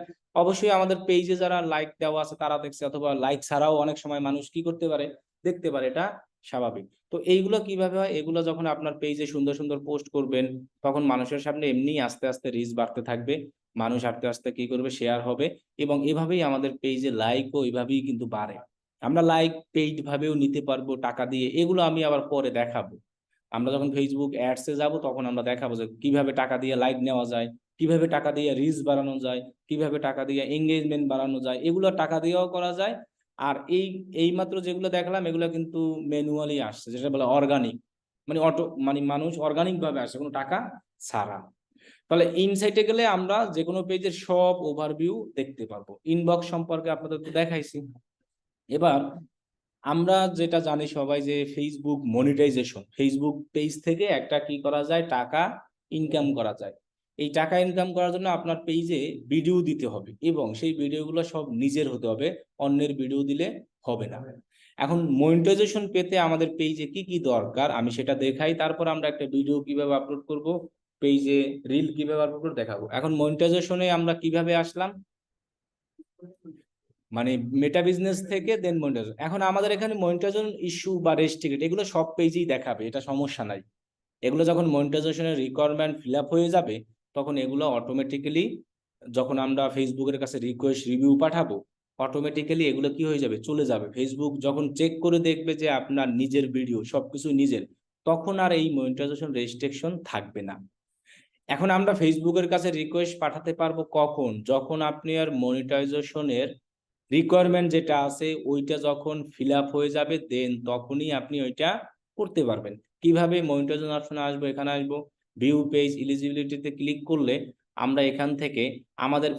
অবশ্যই আমাদের পেজে যারা লাইক দেওয়া আছে তারা দেখছে, অথবা লাইক ছাড়াও অনেক সময় মানুষ কি করতে পারে, দেখতে পারে, এটা স্বাভাবিক। তো এইগুলো কিভাবে হয়, এগুলো যখন আপনার পেজে সুন্দর সুন্দর পোস্ট করবেন তখন মানুষের সামনে এমনি আস্তে আস্তে রিচ বাড়তে থাকবে, মানুষ আস্তে আস্তে কি করবে, শেয়ার হবে, এবং এভাবেই আমাদের পেজে লাইকও এইভাবেই কিন্তু বাড়ে। আমরা লাইক পেইড ভাবেও নিতে পারবো টাকা দিয়ে, এগুলো আমি আবার পরে দেখাবো। আমরা যখন ফেসবুক অ্যাডসে যাব তখন আমরা দেখাবো যে কিভাবে টাকা দিয়ে লাইক নেওয়া যায়, কিভাবে টাকা দিয়ে রিচ বাড়ানো যায়, কিভাবে টাকা দিয়ে এঙ্গেজমেন্ট বাড়ানো যায়, এগুলো টাকা দিয়েও করা যায়। আর এই মাত্র যেগুলো দেখলাম এগুলো কিন্তু ম্যানুয়ালি আসছে, যেটা বলে অর্গানিক, মানে অটো, মানে মানুষ অর্গানিক ভাবে আসে কোনো টাকা ছাড়া। তাহলে ইনসাইটে গেলে আমরা যে কোনো পেজের সব ওভারভিউ দেখতে পারবো। ইনবক্স সম্পর্কে আপনাদের তো দেখাইছি। এবার আমরা যেটা জানি সবাই যে ফেসবুক মনিটাইজেশন, ফেসবুক পেজ থেকে একটা কি করা যায়, টাকা ইনকাম করা যায়। এই টাকা ইনকাম করার জন্য আপনার পেজে ভিডিও দিতে হবে, এবং সেই ভিডিওগুলো সব নিজের হতে হবে, অন্যের ভিডিও দিলে হবে না। এখন মনিটাইজেশন পেতে আমাদের পেজে কি কি দরকার আমি সেটা দেখাই, তারপর আমরা একটা ভিডিও কিভাবে আপলোড করব, পেজে রিল কিভাবে আপলোড করে দেখাবো। এখন মনিটাইজেশনে আমরা কিভাবে আসলাম, মানে মেটা বিজনেস থেকে দেন মনিটাইজেশন। এখন আমাদের এখানে মনিটাইজেশন ইস্যু বা রেস্ট্রিক্টেড এগুলো সব পেজেই দেখাবে, এটা সমস্যা নাই। এগুলো যখন মনিটাইজেশনের রিকোয়ারমেন্ট ফিল আপ হয়ে যাবে তখন এগুলো অটোমেটিক্যালি, যখন আমরা ফেসবুকের কাছে রিকোয়েস্ট রিভিউ পাঠাবো, অটোমেটিক্যালি এগুলো কি হয়ে যাবে, চলে যাবে। ফেসবুক যখন চেক করে দেখবে যে আপনার নিজের ভিডিও সবকিছু নিজের, তখন আর এই মনিটাইজেশন রেস্ট্রিকশন থাকবে না। এখন আমরা ফেসবুকের কাছে রিকোয়েস্ট পাঠাতে পারবো কখন, যখন আপনি আর মনিটাইজেশনের রিকোয়ারমেন্ট যেটা আছে ওইটা যখন ফিল আপ হয়ে যাবে, দেন তখনই আপনি ওইটা করতে পারবেন। কিভাবে, মনিটাইজেশন অপশনে আসবো, এখানে আসবো, ভিউ পেজ এলিজিবিলিটিতে ক্লিক করলে আমরা এখান থেকে আমাদের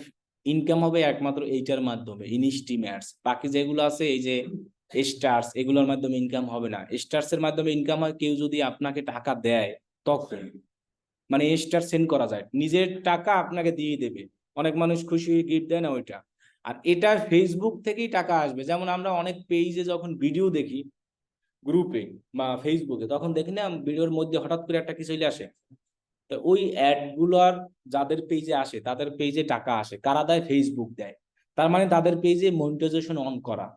ইনকাম হবে একমাত্র এইটার মাধ্যমে, ইনস্টিম অ্যাডস। বাকি যেগুলো আছে এই যে স্টার্স, এগুলোর মাধ্যমে ইনকাম হবে না। স্টার্স এর মাধ্যমে ইনকাম হয় কেউ যদি আপনাকে টাকা দেয় তখন, মানে স্টার সেন্ড করা যায়, নিজের টাকা আপনাকে দিয়ে দেবে, অনেক মানুষ খুশি হয়ে গিফট দেয় না ওইটা। আর এটা ফেসবুক থেকেই টাকা আসবে। যেমন আমরা অনেক পেজে যখন ভিডিও দেখি গ্রুপে বা ফেসবুকে, তখন দেখি না ভিডিওর মধ্যে হঠাৎ করে একটা কিছু চলে আসে, তো ওই অ্যাড গুলার যাদের পেজে আসে তাদের পেজে টাকা আসে, কারা দেয়, ফেসবুক দেয়। তার মানে তাদের পেজে মনিটাইজেশন অন করা।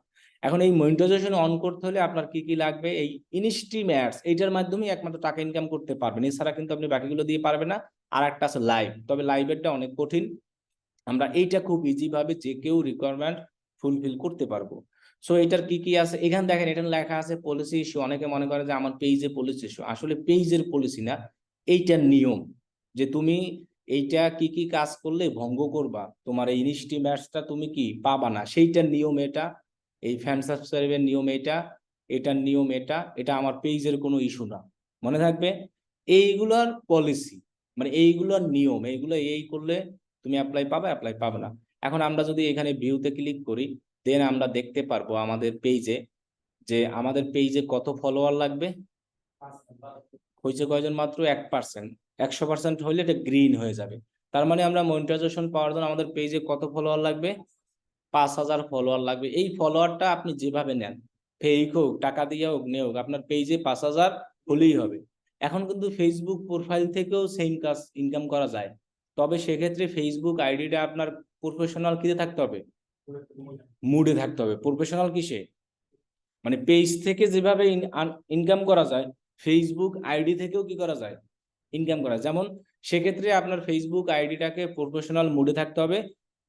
এখন এই মনিটাইজেশন অন করতে হলে আপনার কি কি লাগবে, এই ইনস্ট্রিম অ্যাডস, এইটার মাধ্যমে একমাত্র টাকা ইনকাম করতে পারবেন, এছাড়া কিন্তু আপনি বাকিগুলো দিয়ে পারবেন না। আর একটা আছে লাইভ, তবে লাইভেরটা অনেক কঠিন, আমরা এইটা খুব ইজি ভাবে যে কেউ রিকোয়ারমেন্ট ফুলফিল করতে পারবো। সো এটার কি কি আছে এখানে দেখেন, এটা লেখা আছে পলিসি ইস্যু। অনেকে মনে করে যে আমার পেজে পলিসি ইস্যু, আসলে পেজের পলিসি না, এইটার নিয়ম, যে তুমি এইটা কি কি কাজ করলে ভঙ্গ করবা, তোমার এই ইনস্টিমেটসটা তুমি কি পাবা না, সেইটার নিয়ম এটা। এই ফ্যান সাবস্ক্রাইবের নিয়ম এটা, এটার নিয়ম এটা, এটা আমার পেজের কোনো ইস্যু না, মনে থাকবে। এইগুলোর পলিসি, মানে এইগুলোর নিয়ম, এইগুলো এই করলে তুমি অ্যাপ্লাই পাবে, অ্যাপ্লাই পাবে না। এখন আমরা যদি এখানে ভিউতে ক্লিক করি, দেন আমরা দেখতে পারবো আমাদের পেজে, যে আমাদের পেজে কত ফলোয়ার লাগবে, হয়েছে কয়জন, মাত্র 1%। 100% হইলে এটা গ্রিন হয়ে যাবে। তার মানে আমরা মনিটাইজেশন পাওয়ার জন্য আমাদের পেজে কত ফলোয়ার লাগবে, 5,000 ফলোয়ার লাগবে। এই ফলোয়ারটা আপনি যেভাবে নেন, ফেক হোক, টাকা দিয়ে হোক, নিয়ে হোক, আপনার পেজে 5,000 হলেই হবে। এখন কিন্তু ফেসবুক প্রোফাইল থেকেও সেম কাজ ইনকাম করা যায়, তবে সেক্ষেত্রে ফেসবুক আইডিটা আপনার প্রফেশনাল কিতে থাকতে হবে, মুডে থাকতে হবে। প্রফেশনাল কিসে, মানে পেজ থেকে যেভাবে ইনকাম করা যায়, ফেসবুক আইডি থেকেও কি করা যায়, ইনকাম করা। যেমন সেক্ষেত্রে আপনার ফেসবুক আইডিটাকে প্রফেশনাল মুডে থাকতে হবে।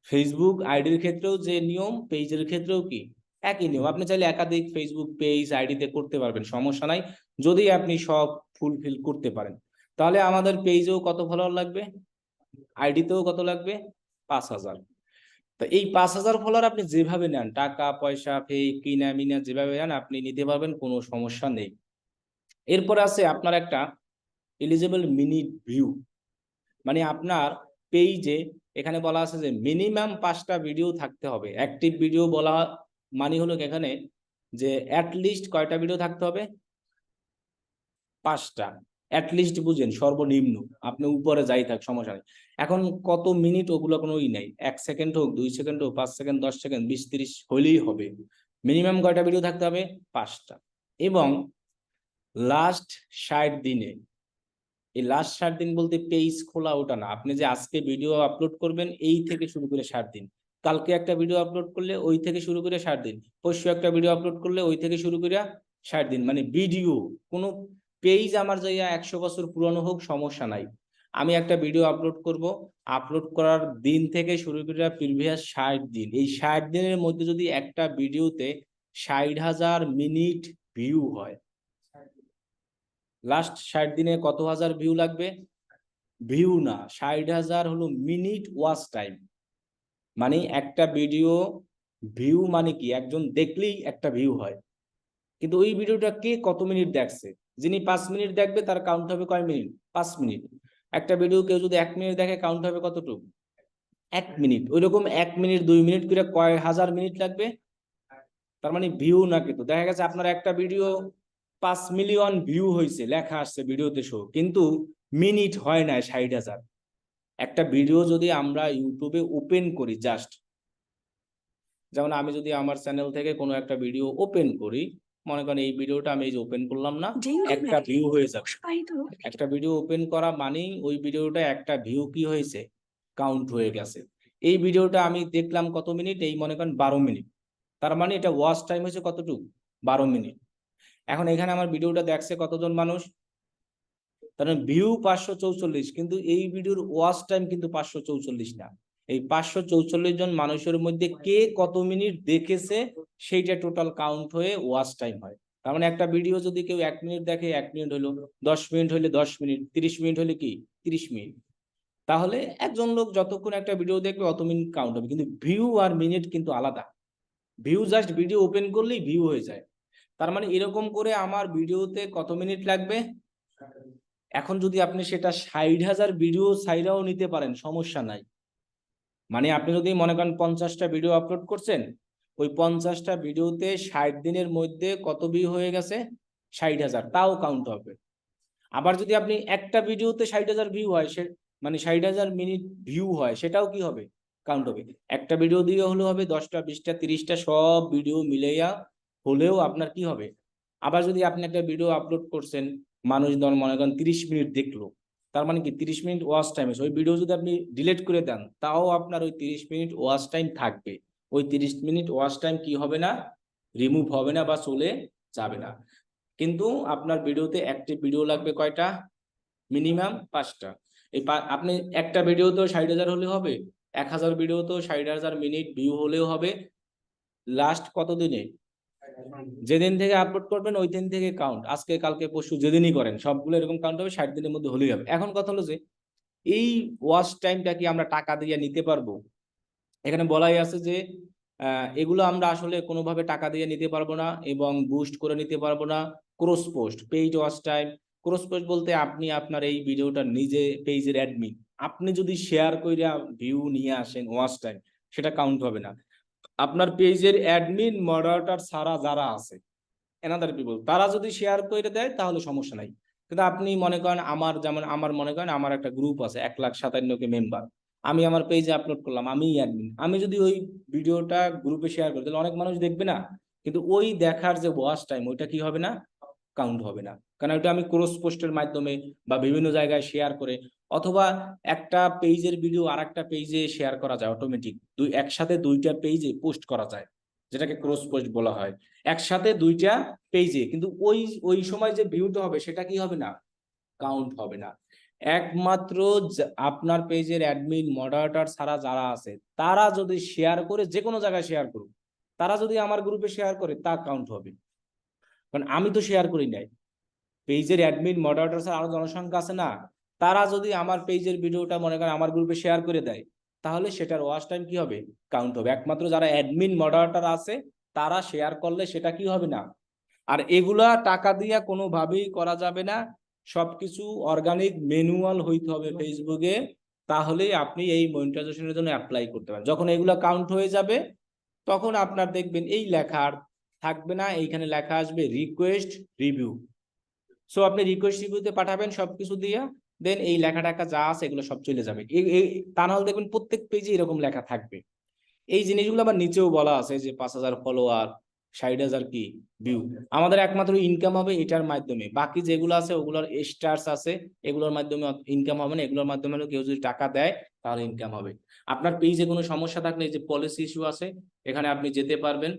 ফেসবুক আইডির ক্ষেত্রেও যে নিয়ম পেজের ক্ষেত্রেও কি একই নিয়ম, আপনি চাইলে একাধিক ফেসবুক পেজ আইডিতে করতে পারবেন, সমস্যা নাই, যদি আপনি সব ফুলফিল করতে পারেন। তাহলে আমাদের পেজেও কত ফলোয়ার লাগবে, আইডিতেও কত লাগবে, 5,000। তো এই 5,000 ফলোয়ার আপনি যেভাবে নেন, টাকা পয়সা ফেক কিনা মিনা যেভাবে নেন আপনি নিতে পারবেন, কোনো সমস্যা নেই। এরপর আছে আপনার একটা এলিজিবল মিনিট ভিউ, মানে আপনার পেজে এখানে বলা আছে যে মিনিমাম 5টা ভিডিও থাকতে হবে। অ্যাক্টিভ ভিডিও বলা মানে হলো এখানে যে অ্যাটলিস্ট কয়টা ভিডিও থাকতে হবে, 5টা। অ্যাটলিস্ট বুঝেন, সর্বনিম্ন, আপনি উপরে যাই থাক সমস্যা নেই। এখন কত মিনিট ওগুলো কোনো নেই, 1 সেকেন্ড হোক, 2 সেকেন্ড হোক, 5 সেকেন্ড, 10 সেকেন্ড, 20-30 হলেই হবে। মিনিমাম কয়টা ভিডিও থাকতে হবে, 5টা। এবং লাস্ট 60 দিনে, এই লাস্ট 60 দিন বলতে পেজ খোলা ওটা না, আপনি যে আজকে ভিডিও আপলোড করবেন এই থেকে শুরু করে 60 দিন, কালকে একটা ভিডিও আপলোড করলে ওই থেকে শুরু করে 60 দিন, পরশু একটা ভিডিও আপলোড করলে ওই থেকে শুরু করে 60 দিন, মানে ভিডিও কোনো পেজ আমার জায়গা 100 বছর পুরনো হোক সমস্যা নাই, আমি একটা ভিডিও আপলোড করব, আপলোড করার দিন থেকে শুরু করে প্রিভিয়াস 60 দিন, এই 60 দিনের মধ্যে যদি একটা ভিডিওতে 60,000 মিনিট ভিউ হয়, লাস্ট 60 দিনে কত হাজার ভিউ লাগবে, ভিউ না, 60,000 হলো মিনিট ওয়াচ টাইম। মানে একটা ভিডিও ভিউ মানে কি, একজন দেখলেই একটা ভিউ হয়, কিন্তু ওই ভিডিওটা কে কত মিনিট দেখছে, যিনি 5 মিনিট দেখবে তার কাউন্ট হবে কয় মিনিট, 5 মিনিট। একটা ভিডিও কেউ যদি 1 মিনিট দেখে কাউন্ট হবে কতটুকু, 1 মিনিট। ওইরকম 1 মিনিট 2 মিনিট করে কয় হাজার মিনিট লাগবে, তার মানে ভিউ না, কিন্তু দেখা গেছে আপনার একটা ভিডিও 5 মিলিয়ন ভিউ হয়েছে, লেখা আসছে ভিডিওতে শো, কিন্তু মিনিট হয় না 60,000। একটা ভিডিও যদি আমরা ইউটিউবে ওপেন করি, জাস্ট যেমন আমি যদি আমার চ্যানেল থেকে কোনো একটা ভিডিও ওপেন করি, মনে করেন এই ভিডিওটা আমি এই যে ওপেন করলাম না, একটা ভিউ হয়ে যাবে। একটা ভিডিও ওপেন করা মানেই ওই ভিডিওটা একটা ভিউ কি হয়েছে, কাউন্ট হয়ে গেছে। এই ভিডিওটা আমি দেখলাম কত মিনিট, এই মনে করেন 12 মিনিট, তার মানে এটা ওয়াচ টাইম হয়েছে কতটুকু, 12 মিনিট। এখন এখানে আমার ভিডিওটা দেখছে কতজন মানুষ, কারণ ভিউ 544, কিন্তু এই ভিডিওর ওয়াচ টাইম কিন্তু 544 না। এই 544 জন মানুষের মধ্যে কে কত মিনিট দেখেছে সেইটা টোটাল কাউন্ট হয়ে ওয়াচ টাইম হয়। তার মানে একটা ভিডিও যদি কেউ 1 মিনিট দেখে, 1 মিনিট হলো, 10 মিনিট হলে 10 মিনিট, 30 মিনিট হলে কি 30 মিনিট। তাহলে একজন লোক যতক্ষণ একটা ভিডিও দেখবে অত মিনিট কাউন্ট হবে, কিন্তু ভিউ আর মিনিট কিন্তু আলাদা। ভিউ জাস্ট ভিডিও ওপেন করলেই ভিউ হয়ে যায়। তার মানে এরকম করে আমার ভিডিওতে কত মিনিট লাগবে, এখন যদি আপনি সেটা 60,000 ভিডিও চাইলেও নিতে পারেন, সমস্যা নাই। মানে আপনি যদি মনে করেন 50টা ভিডিও আপলোড করছেন, ওই 50টা ভিডিওতে 60 দিনের মধ্যে কত ভিউ হয়ে গেছে, 60,000, তাও কাউন্ট হবে। আবার যদি আপনি একটা ভিডিওতে 60,000 ভিউ হয়, সে মানে 60,000 মিনিট ভিউ হয়, সেটাও কি হবে, কাউন্ট হবে। একটা ভিডিও দিয়ে হলে হবে, 10টা 20টা 30টা সব ভিডিও মিলাইয়া হলেও আপনার কি হবে। আবার যদি আপনি একটা ভিডিও আপলোড করছেন, মানুষ ধর মনে করেন 30 মিনিট দেখলো, তার মানে কি 30 মিনিট ওয়াচ টাইম আছে, ওই ভিডিও যদি আপনি ডিলিট করে দেন তাও আপনার ওই 30 মিনিট ওয়াচ টাইম থাকবে। ওই 30 মিনিট ওয়াচ টাইম কি হবে না, রিমুভ হবে না বা চলে যাবে না। কিন্তু আপনার ভিডিওতে অ্যাক্টিভ ভিডিও লাগবে কয়টা, মিনিমাম 5টা। এই আপনি একটা ভিডিওতেও 60,000 হলে হবে, 1,000 ভিডিওতেও 60,000 মিনিট ভিউ হলেও হবে। লাস্ট কত দিনে, যেদিন থেকে আপলোড করবেন ওই দিন থেকে কাউন্ট, আজকে কালকে পরশু যেদিনই করেন সবগুলো এরকম কাউন্ট হবে, 60 দিনের মধ্যে হলেই হবে। এখন কথা হলো যে এই ওয়াচ টাইমটা কি আমরা টাকা দিয়ে নিতে পারবো, এখানে বলাই আছে যে এগুলো আমরা আসলে কোনোভাবে টাকা দিয়ে নিতে পারবো না এবং বুস্ট করে নিতে পারবো না। Cross post, paid watch time, cross post বলতে আপনি আপনার এই ভিডিওটা নিজে পেজের অ্যাডমিন, আপনি যদি শেয়ার করে ভিউ নিয়ে আসেন, ওয়াচ টাইম সেটা কাউন্ট হবে না। আপনার পেজের অ্যাডমিন মডারেটর ছাড়া যারা আছে, এনাদার পিপল, তারা যদি শেয়ার করে দেয় তাহলে সমস্যা নাই। কিন্তু আপনি মনে করেন আমার, যেমন আমার মনে করেন আমার একটা গ্রুপ আছে 1,57,000 মেম্বার, আমি আমার পেজে আপলোড করলাম, আমি অ্যাডমিন, আমি যদি ওই ভিডিওটা গ্রুপে শেয়ার করি তাহলে অনেক মানুষ দেখবে না, কিন্তু ওই দেখার যে ওয়াচ টাইম ওইটা কি হবে না, কাউন্ট হবে না। কারণ ওইটা আমি ক্রস পোস্টের মাধ্যমে বা বিভিন্ন জায়গায় শেয়ার করে, অথবা একটা পেজের ভিডিও আর একটা পেজে শেয়ার করা যায় অটোমেটিক, একসাথে দুইটা পেজে পোস্ট করা যায়, যেটাকে ক্রস পোস্ট বলা হয়, একসাথে দুইটা পেজে, কিন্তু ওই ওই সময় যে ভিউটা হবে সেটা কি হবে না, কাউন্ট হবে না। একমাত্র আপনার পেজের অ্যাডমিন মডারেটর ছাড়া যারা আছে তারা যদি শেয়ার করে, যে কোনো জায়গায় শেয়ার করুক, তারা যদি আমার গ্রুপে শেয়ার করে তা কাউন্ট হবে, কারণ আমি তো শেয়ার করি নাই। পেজের অ্যাডমিন মডারেটর আরো জনসংখ্যা আছে না, তারা যদি আমার পেজের ভিডিওটা মনে করেন আমার গ্রুপে শেয়ার করে দেয়, তাহলে সেটার ওয়াচ টাইম কি হবে, কাউন্ট হবে। একমাত্র যারা অ্যাডমিন মডারেটর আছে তারা শেয়ার করলে সেটা কি হবে না। আর এগুলা টাকা দিয়া কোনোভাবেই করা যাবে না, সবকিছু অর্গানিক ম্যানুয়াল হইতে হবে ফেসবুকে, তাহলেই আপনি এই মনিটাইজেশনের জন্য অ্যাপ্লাই করতে পারেন। যখন এগুলা কাউন্ট হয়ে যাবে তখন আপনার দেখবেন এই লেখা আর থাকবে না, এইখানে লেখা আসবে রিকোয়েস্ট রিভিউ। সো আপনি রিকোয়েস্ট রিভিউতে পাঠাবেন সবকিছু দিয়া, দেন এই লেখা টাকা যা আছে এগুলো সব চলে যাবে। তা নাহলে দেখবেন প্রত্যেক পেজে এরকম লেখা থাকবে। এই জিনিসগুলো আবার নিচেও বলা আছে যে 5,000 ফলোয়ার, 60,000 কি ভিউ। আমাদের একমাত্র ইনকাম হবে এটার মাধ্যমে, বাকি যেগুলো আছে ওগুলোর স্টার্স আছে, এগুলোর মাধ্যমে ইনকাম হবে না। এগুলোর মাধ্যমে কেউ যদি টাকা দেয় তাহলে ইনকাম হবে। আপনার পেজে কোনো সমস্যা থাকলে যে পলিসি ইস্যু আছে, এখানে আপনি যেতে পারবেন,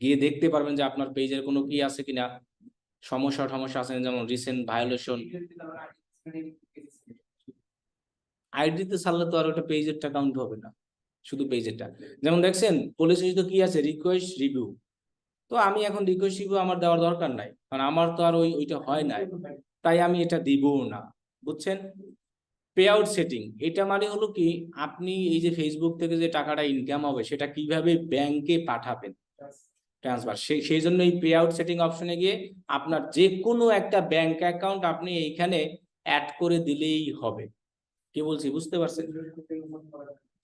গিয়ে দেখতে পারবেন যে আপনার পেজের কোনো কি আছে কিনা, সমস্যা আছে, যেমন রিসেন্ট ভায়োলেশন। আইডিতে ছাড়লে তো আর ওটা পেজেরটা কাউন্ট হবে না, শুধু পেজেরটা। যেমন দেখছেন পলিসি তো কি আছে, রিকোয়েস্ট রিভিউ। তো আমি এখন রিকোয়েস্ট রিভিউ আমার দেওয়ার দরকার নাই, কারণ আমার তো আর ওইটা হয় নাই, তাই আমি এটা দিবও না। বুঝছেন? পে আউট সেটিং, এটা মানে হলো কি, আপনি এই যে ফেসবুক থেকে যে টাকাটা ইনকাম হবে সেটা কিভাবে ব্যাংকে পাঠাবেন, ট্রান্সফার, সেই জন্য এই পে আউট সেটিং অপশনে গিয়ে আপনার যে কোনো একটা ব্যাংক অ্যাকাউন্ট আপনি এইখানে অ্যাড করে দিলেই হবে। কি বলছি বুঝতে পারছেন?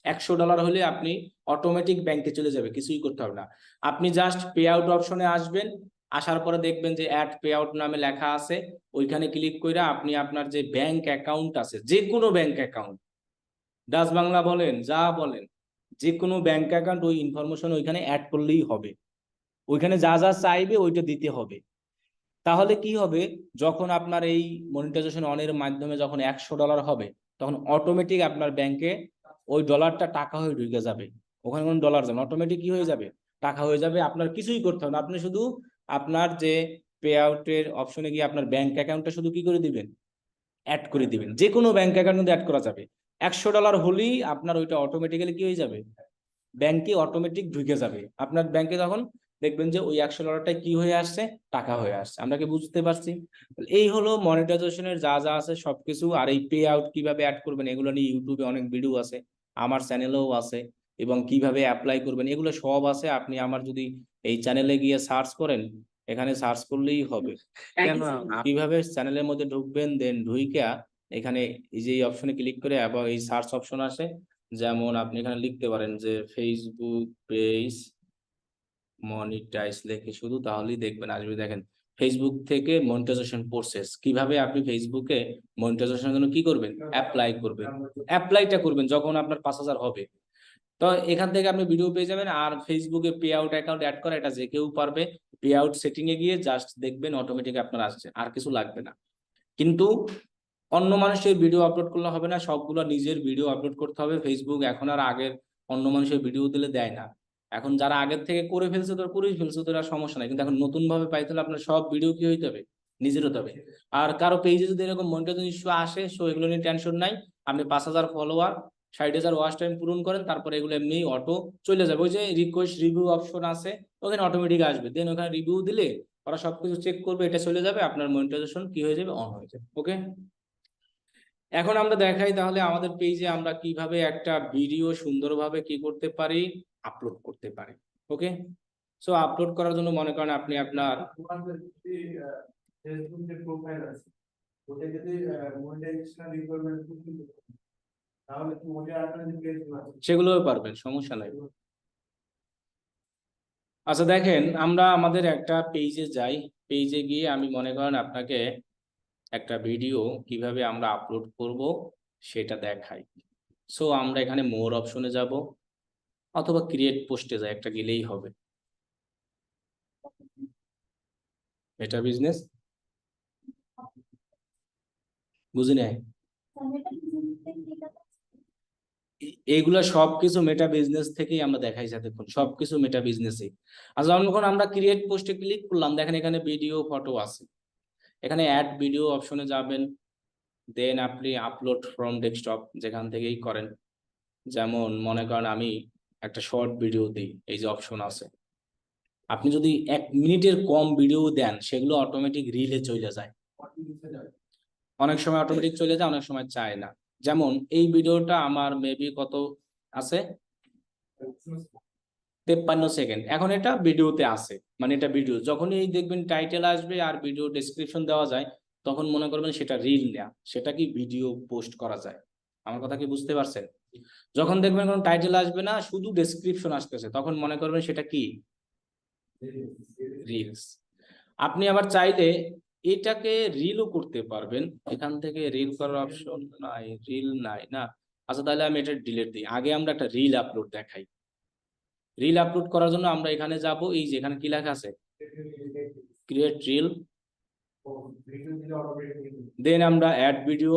$100 হলে আপনি অটোমেটিক ব্যাংকে চলে যাবে, কিছুই করতে হবে না। আপনি জাস্ট পে আউট অপশনে আসবেন, আসার পরে দেখবেন যে অ্যাড পে আউট নামে লেখা আছে, ওইখানে ক্লিক করে আপনি আপনার যে ব্যাংক অ্যাকাউন্ট আছে, যে কোনো ব্যাংক অ্যাকাউন্ট, ডাচ বাংলা বলেন যা বলেন, যে কোনো ব্যাংক অ্যাকাউন্ট ওই ইনফরমেশন ওইখানে অ্যাড করলেই হবে। ওইখানে যা যা চাইবে ওইটা দিতে হবে। তাহলে কি হবে, যখন আপনার এই মনিটাইজেশন অনের মাধ্যমে যখন $100 হবে, তখন অটোমেটিক আপনার ব্যাংকে ওই ডলারটা টাকা হয়ে ঢুকে যাবে। ওখানে কোনো ডলার যাবে, অটোমেটিক কি হয়ে যাবে, টাকা হয়ে যাবে। আপনার কিছুই করতে হবে না, আপনি শুধু আপনার যে পে আউটের অপশনে গিয়ে আপনার ব্যাংক অ্যাকাউন্টটা শুধু কি করে দিবেন, অ্যাড করে দিবেন। যে কোনো ব্যাংক অ্যাকাউন্ট অ্যাড করা যাবে। $100 হলেই আপনার ওইটা অটোমেটিক্যালি কি হয়ে যাবে, ব্যাংকে অটোমেটিক ঢুকে যাবে। আপনার ব্যাংকে তখন দেখবেন যে ওই $100টাই কি হয়ে আসছে, টাকা হয়ে আসছে। আমরা কি বুঝতে পারছি? এই হলো মনিটাইজেশনের যা যা আছে সবকিছু। আর এই পে আউট কিভাবে অ্যাড করবেন এগুলো নিয়ে ইউটিউবে অনেক ভিডিও আছে, আমার চ্যানেলেও আছে, এবং কিভাবে অ্যাপ্লাই করবেন এগুলো সব আছে। আপনি আমার যদি এই চ্যানেলে গিয়ে সার্চ করেন, এখানে সার্চ করলেই হবে। কেন কিভাবে চ্যানেলের মধ্যে ঢুকবেন, দেন ঢুইকা এখানে এই যে অপশনে ক্লিক করে এবং এই সার্চ অপশন আসে, যেমন আপনি এখানে লিখতে পারেন যে ফেসবুক পেজ মনিটাইজ লেখে শুধু, তাহলেই দেখবেন আসবে। দেখেন ফেসবুক থেকে মনিটাইজেশন প্রসেস, কিভাবে আপনি ফেসবুকে মনিটাইজেশনের জন্য কি করবেন, অ্যাপ্লাই করবেন। অ্যাপ্লাইটা করবেন যখন আপনার 5,000 হবে, তো এখান থেকে আপনি ভিডিও পেয়ে যাবেন। আর ফেসবুকে পে আউট অ্যাকাউন্ট অ্যাড করা এটা যে কেউ পারবে। পে আউট সেটিং এ গিয়ে জাস্ট দেখবেন অটোমেটিক আপনার আসছে, আর কিছু লাগবে না। কিন্তু অন্য মানুষের ভিডিও আপলোড করলে হবে না, সবগুলো নিজের ভিডিও আপলোড করতে হবে। ফেসবুক এখন আর আগের অন্য মানুষের ভিডিও দিলে দেয় না। এখন যারা আগের থেকে করে ফেলছে তো করেই ফেলছে, তো আর সমস্যা নাই। কিন্তু এখন নতুন ভাবে পাইতে হলে আপনার সব ভিডিও কি হইতে হবে, নিজের হতে হবে। আর কারো পেজে যদি এরকম মনিটাইজেশন ইস্যু আসে, সো এগুলো নিয়ে টেনশন নাই। আপনি 5,000 ফলোয়ার, 60,000 ওয়াচ টাইম পূরণ করেন, তারপরে এগুলো এমনি অটো চলে যাবে। ওই যে রিকোয়েস্ট রিভিউ অপশন আছে, ওখানে অটোমেটিক আসবে, দেন ওখানে রিভিউ দিলে ওরা সবকিছু চেক করবে, এটা চলে যাবে, আপনার মনিটাইজেশন কি হয়ে যাবে, অন হয়ে যাবে। ওকে, এখন আমরা দেখাই তাহলে আমাদের পেজে আমরা কিভাবে একটা ভিডিও সুন্দরভাবে কি করতে পারি, আপলোড করতে পারি। ওকে, সো আপলোড করার জন্য মনে করেন আপনি আপনার ফেসবুক যে প্রোফাইল আছে ওটা যদি মনিটাইজেশন রিকোয়ারমেন্ট তাহলে কি ওটা আপনাদের পেজ আছে সেগুলোও পারবেন, সমস্যা নাই। আচ্ছা দেখেন, আমরা আমাদের একটা পেজে যাই, পেজে গিয়ে আমি মনে করেন আপনাকে একটা ভিডিও কিভাবে আমরা আপলোড করব সেটা দেখাই। সো আমরা এখানে মোর অপশনে যাব, অথবা ক্রিয়েট পোস্টে যাই, একটা গেলেই হবে। এটা বিজনেস বুঝি নাই, এইগুলা সবকিছু মেটা বিজনেস থেকেই আমরা দেখাইছি এতক্ষণ, সবকিছু মেটা বিজনেসই। আর যখন আমরা ক্রিয়েট পোস্টে ক্লিক করলাম, দেখেন এখানে ভিডিও ফটো আছে, এখানে অ্যাড ভিডিও অপশনে যাবেন, দেন আপনি আপলোড ফ্রম ডেস্কটপ যেখান থেকেই করেন। যেমন মনে করেন আমি একটা শর্ট ভিডিও দিই, এই যে অপশন আছে, আপনি যদি 1 মিনিটের কম ভিডিও দেন সেগুলো অটোমেটিক রিলে চলে যায়, অনেক সময় অটোমেটিক চলে যায়, অনেক সময় চায় না। যেমন এই ভিডিওটা আমার মেবি কত আছে, 53 সেকেন্ড। এখন এটা ভিডিওতে আছে, মানে এটা ভিডিও, যখনই দেখবেন টাইটেল আসবে আর ভিডিও ডেসক্রিপশন দেওয়া যায়, তখন মনে করবেন সেটা রিল না, সেটা কি ভিডিও পোস্ট করা যায়। আমার কথা কি বুঝতে পারছেন? যখন দেখবেন কোনো টাইটেল আসবে না, শুধু ডেসক্রিপশন আসতেছে, তখন মনে করবেন সেটা কি রিলস। আপনি আবার চাইলে এটাকে রিলও করতে পারবেন, এখান থেকে রিল করার অপশন নাই, রিল নাই না। আচ্ছা তাহলে আমি এটা ডিলিট দিই, আগে আমরা একটা রিল আপলোড দেখাই। রিল আপলোড করার জন্য আমরা এখানে যাব, এই যে এখানে কি লেখা আছে, ক্রিয়েট রিল, দেন আমরা অ্যাড ভিডিও।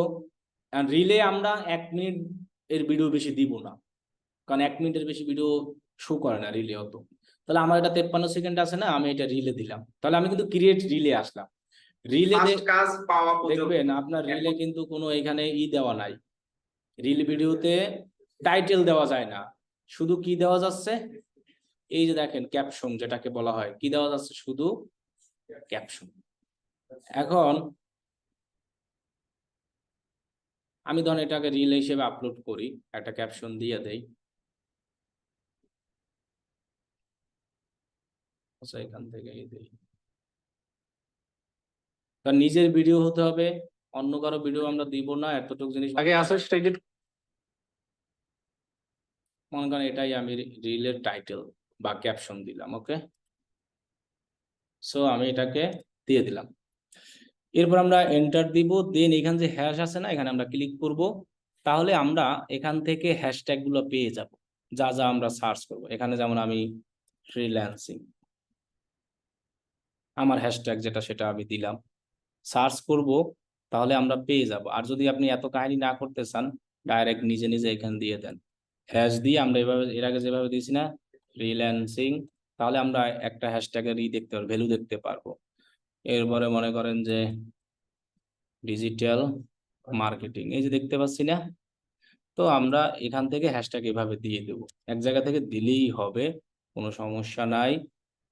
আর রিলে আমরা 1 মিনিট এর ভিডিও বেশি দিব না, কারণ 1 মিনিটের বেশি ভিডিও শো করে না রিলে অত। তাহলে আমার এটা 53 সেকেন্ড আছে না, আমি এটা রিলে দিলাম, তাহলে আমি কিন্তু ক্রিয়েট রিলে আসলাম। রিলে কাজ পাওয়া পর্যন্ত দেখবেন আপনার রিলে কিন্তু কোনো এখানে দেওয়া নাই, রিল ভিডিওতে টাইটেল দেওয়া যায় না, শুধু কি দেওয়া যাচ্ছে, এই যে দেখেন ক্যাপশন যেটাকে বলা হয়, কি দেওয়া যাচ্ছে, শুধু ক্যাপশন। এখন আমি ধরেন এটাকে রিল হিসেবে আপলোড করি, একটা ক্যাপশন দিয়ে দেই, আচ্ছা এখান থেকে দেই। কারণ নিজের ভিডিও হতে হবে, অন্য কারো ভিডিও আমরা দিব না, এতটুকু জিনিস আগে আসলে সেটা এডিট। মনে করেন এটাই আমি রিলের টাইটেল বা ক্যাপশন দিলাম, ওকে। সো আমি এটাকে দিয়ে দিলাম, এরপর আমরা এন্টার দিব, দেন এখান যে হ্যাশ আছে না, এখানে আমরা ক্লিক করব। তাহলে আমরা এখান থেকে হ্যাশট্যাগ গুলো পেয়ে যাব, যা যা আমরা সার্চ করব। এখানে যেমন আমি ফ্রিল্যান্সিং, আমার হ্যাশট্যাগ যেটা সেটা আমি দিলাম, সার্চ করব, তাহলে আমরা পেয়ে যাব। আর যদি আপনি এত কাহিনী না করতে চান, ডাইরেক্ট নিজে নিজে এখানে দিয়ে দেন, হ্যাশ দিয়ে আমরা এভাবে এর আগে যেভাবে দিয়েছি না ফ্রিল্যান্সিং, তাহলে আমরা একটা হ্যাশট্যাগের দেখতে পারবো, ভ্যালু দেখতে পারবো। এরপরে মনে করেন যে ডিজিটাল মার্কেটিং, এই যে দেখতে পাচ্ছি না, তো আমরা এখান থেকে হ্যাশট্যাগ এভাবে দিয়ে দেব, এক জায়গা থেকে দিলেই হবে, কোনো সমস্যা নাই।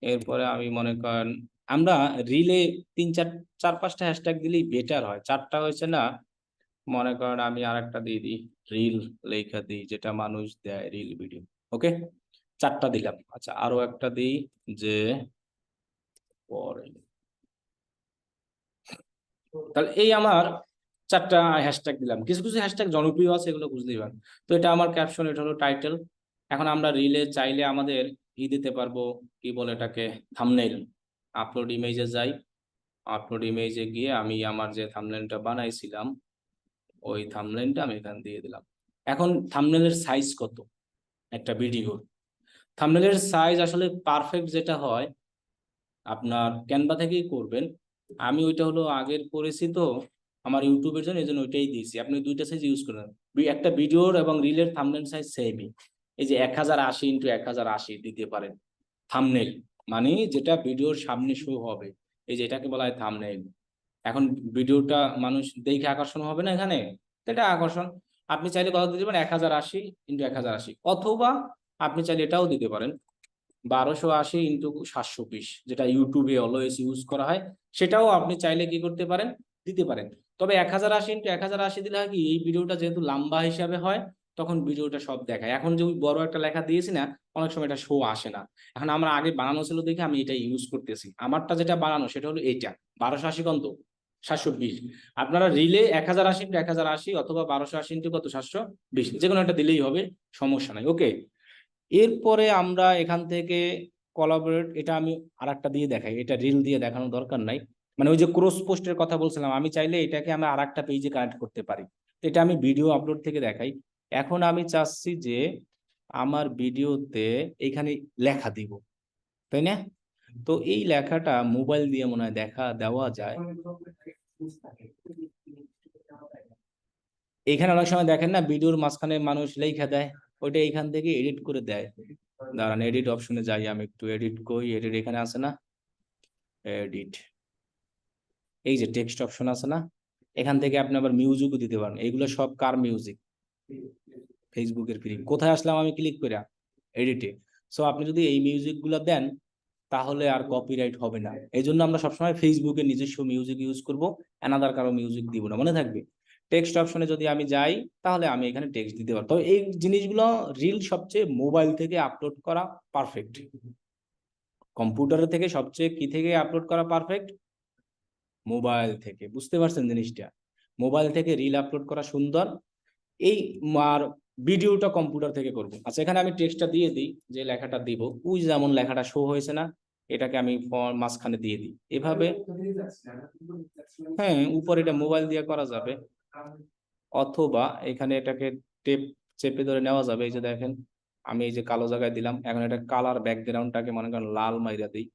এরপরে আমি মনে করেন আমরা রিলে 3-4-5টা হ্যাশট্যাগ দিলেই বেটার হয়, 4টা হয়েছে না, মনে করেন আমি আর একটা দিয়ে দিই, রিল লেখা দিই, যেটা মানুষ দেয় রিল ভিডিও, ওকে। 4টা দিলাম। আচ্ছা আরো একটা দিই, যে পরে, তাহলে এই আমার 4টা হ্যাশট্যাগ দিলাম। কিছু কিছু হ্যাশট্যাগ জনপ্রিয় আছে, এগুলো বুঝতেই পারেন। তো এটা আমার ক্যাপশন, এটা হলো টাইটেল। এখন আমরা রিলে চাইলে আমাদের দিতে পারবো, কি বলে এটাকে, থাম্বনেইল। আপলোড ইমেজে যাই, আপলোড ইমেজে গিয়ে আমি আমার যে থাম্বনেইলটা বানাইছিলাম, ওই থাম্বনেইলটা আমি এখানে দিয়ে দিলাম। এখন থাম্বনেইলের সাইজ কত একটা ভিডিও, থাম্বনেইলের সাইজ আসলে পারফেক্ট যেটা হয় আপনার ক্যানভা থেকেই করবেন। আমি ওইটা হলো আগের করেছি, তো আমার ইউটিউবের জন্য, এই জন্য ওইটাই দিয়েছি। আপনি 2টা সাইজ ইউজ করেন, একটা ভিডিওর এবং রিলের থাম্বনেল সাইজ সেমই। এই যে 1080x1080 দিতে পারেন থাম্বনেল, মানে যেটা ভিডিওর সামনে শো হবে, এই যে এটাকে বলা হয় থাম্বনেল। এখন ভিডিওটা মানুষ দেখে আকর্ষণ হবে না এখানে, তো এটা আকর্ষণ। আপনি চাইলে কত দিতে পারেন, 1080x1080, অথবা আপনি চাইলে এটাও দিতে পারেন 1280x720, যেটা ইউটিউবে অলওয়েজ ইউজ করা হয়, সেটাও আপনি চাইলে কি করতে পারেন, দিতে পারেন। তবে 1080x1080 দিলে হয় কি, এই ভিডিওটা যেহেতু লম্বা হিসাবে হয়, তখন ভিডিওটা সব দেখায়। এখন যে বড় একটা লেখা দিয়েছি না, অনেক সময় এটা শো আসে না। এখন আমরা আগে বানানো ছিল দেখে আমি এটা ইউজ করতেছি, আমারটা যেটা বানানো সেটা হলো এইটা 1280 কত 720। আপনারা রিলে 1080x1080 অথবা 1280 কত 720, যে কোনো একটা দিলেই হবে, সমস্যা নাই, ওকে। এরপরে আমরা এখান থেকে কোলাবরেট, এটা আমি আরেকটা দিয়ে দেখাই, এটা রিল দিয়ে দেখানোর দরকার নাই। মানে ওই যে ক্রস পোস্টের কথা বলছিলাম, আমি চাইলে এটাকে আমি আরেকটা পেজে কানেক্ট করতে পারি, তো এটা আমি ভিডিও আপলোড থেকে দেখাই। এখন আমি চাচ্ছি যে আমার ভিডিওতে এখানে লেখা দিব, তাই না? তো এই লেখাটা মোবাইল দিয়ে মনে হয় দেওয়া যায়। এখানে অনেক সময় দেখেন না, ভিডিওর মাঝখানে মানুষ লেখা দেয়, ওইটা এখান থেকে এডিট করে দেয়। দাঁড়ান এডিট অপশনে যাই, আমি একটু এডিট করি, এডিট এখানে আছে না, এডিট, এই যে টেক্সট অপশন আছে না, এখান থেকে আপনি আবার মিউজিকও দিতে পারেন। এগুলো সব কার মিউজিক, ফেসবুকের ফ্রি। কোথায় আসলাম আমি, ক্লিক করে এডিটে। সো আপনি যদি এই মিউজিক গুলো দেন, তাহলে আর কপিরাইট হবে না। এই জন্য আমরা সবসময় ফেসবুকে নিজস্ব মিউজিক ইউজ করব, অ্যানাদার কারো মিউজিক দিব না, মনে থাকবে। টেক্সট অপশনে যদি আমি যাই তাহলে আমি এখানে টেক্সট দিতে পারবো। তবে এই জিনিসগুলো রিল সবচেয়ে মোবাইল থেকে আপলোড করা পারফেক্ট। কম্পিউটারের থেকে সবচেয়ে কি থেকে আপলোড করা পারফেক্ট? মোবাইল থেকে। বুঝতে পারছেন জিনিসটা? মোবাইল থেকে রিল আপলোড করা সুন্দর। এই আর ভিডিওটা কম্পিউটার থেকে করব। আচ্ছা, এখানে আমি টেক্সটটা দিয়ে দিই, যে লেখাটা দিব, ওই যেমন লেখাটা শো হয়েছে না, এটাকে আমি মাঝখানে দিয়ে দিই এভাবে। হ্যাঁ, উপরে এটা মোবাইল দিয়ে করা যাবে, অথবা এখানে এটাকে টেপ চেপে ধরে নেওয়া যাবে। এই যে দেখেন, আমি এই যে কালো জায়গায় দিলাম, এখন এটা কালার ব্যাকগ্রাউন্ডটাকে মনে করেন লাল মাইরা দিই।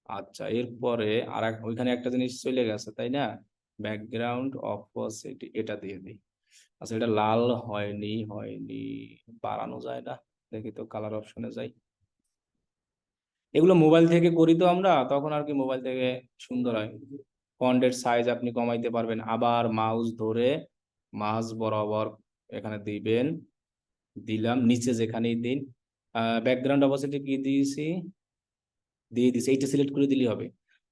আচ্ছা, এরপরে আর ওইখানে একটা জিনিস চলে গেছে, তাই না? ব্যাকগ্রাউন্ড অপোজিট, এটা দিয়ে দিই। আচ্ছা, এটা লাল হয়নি, বাড়ানো যায় না, দেখি তো, কালার অপশনে যাই। এগুলো মোবাইল থেকে করি তো আমরা, তখন আর কি মোবাইল থেকে সুন্দর হয়। ফন্টের সাইজ আপনি কমাইতে পারবেন, আবার মাউস ধরে মাঝ বরাবর এখানে দিবেন, দিলাম, নিচে যেখানেই দিন। ব্যাকগ্রাউন্ড অপোজিটে কি দিয়েছি, দিয়ে দিছি, এইটা সিলেক্ট করে দিলেই হবে।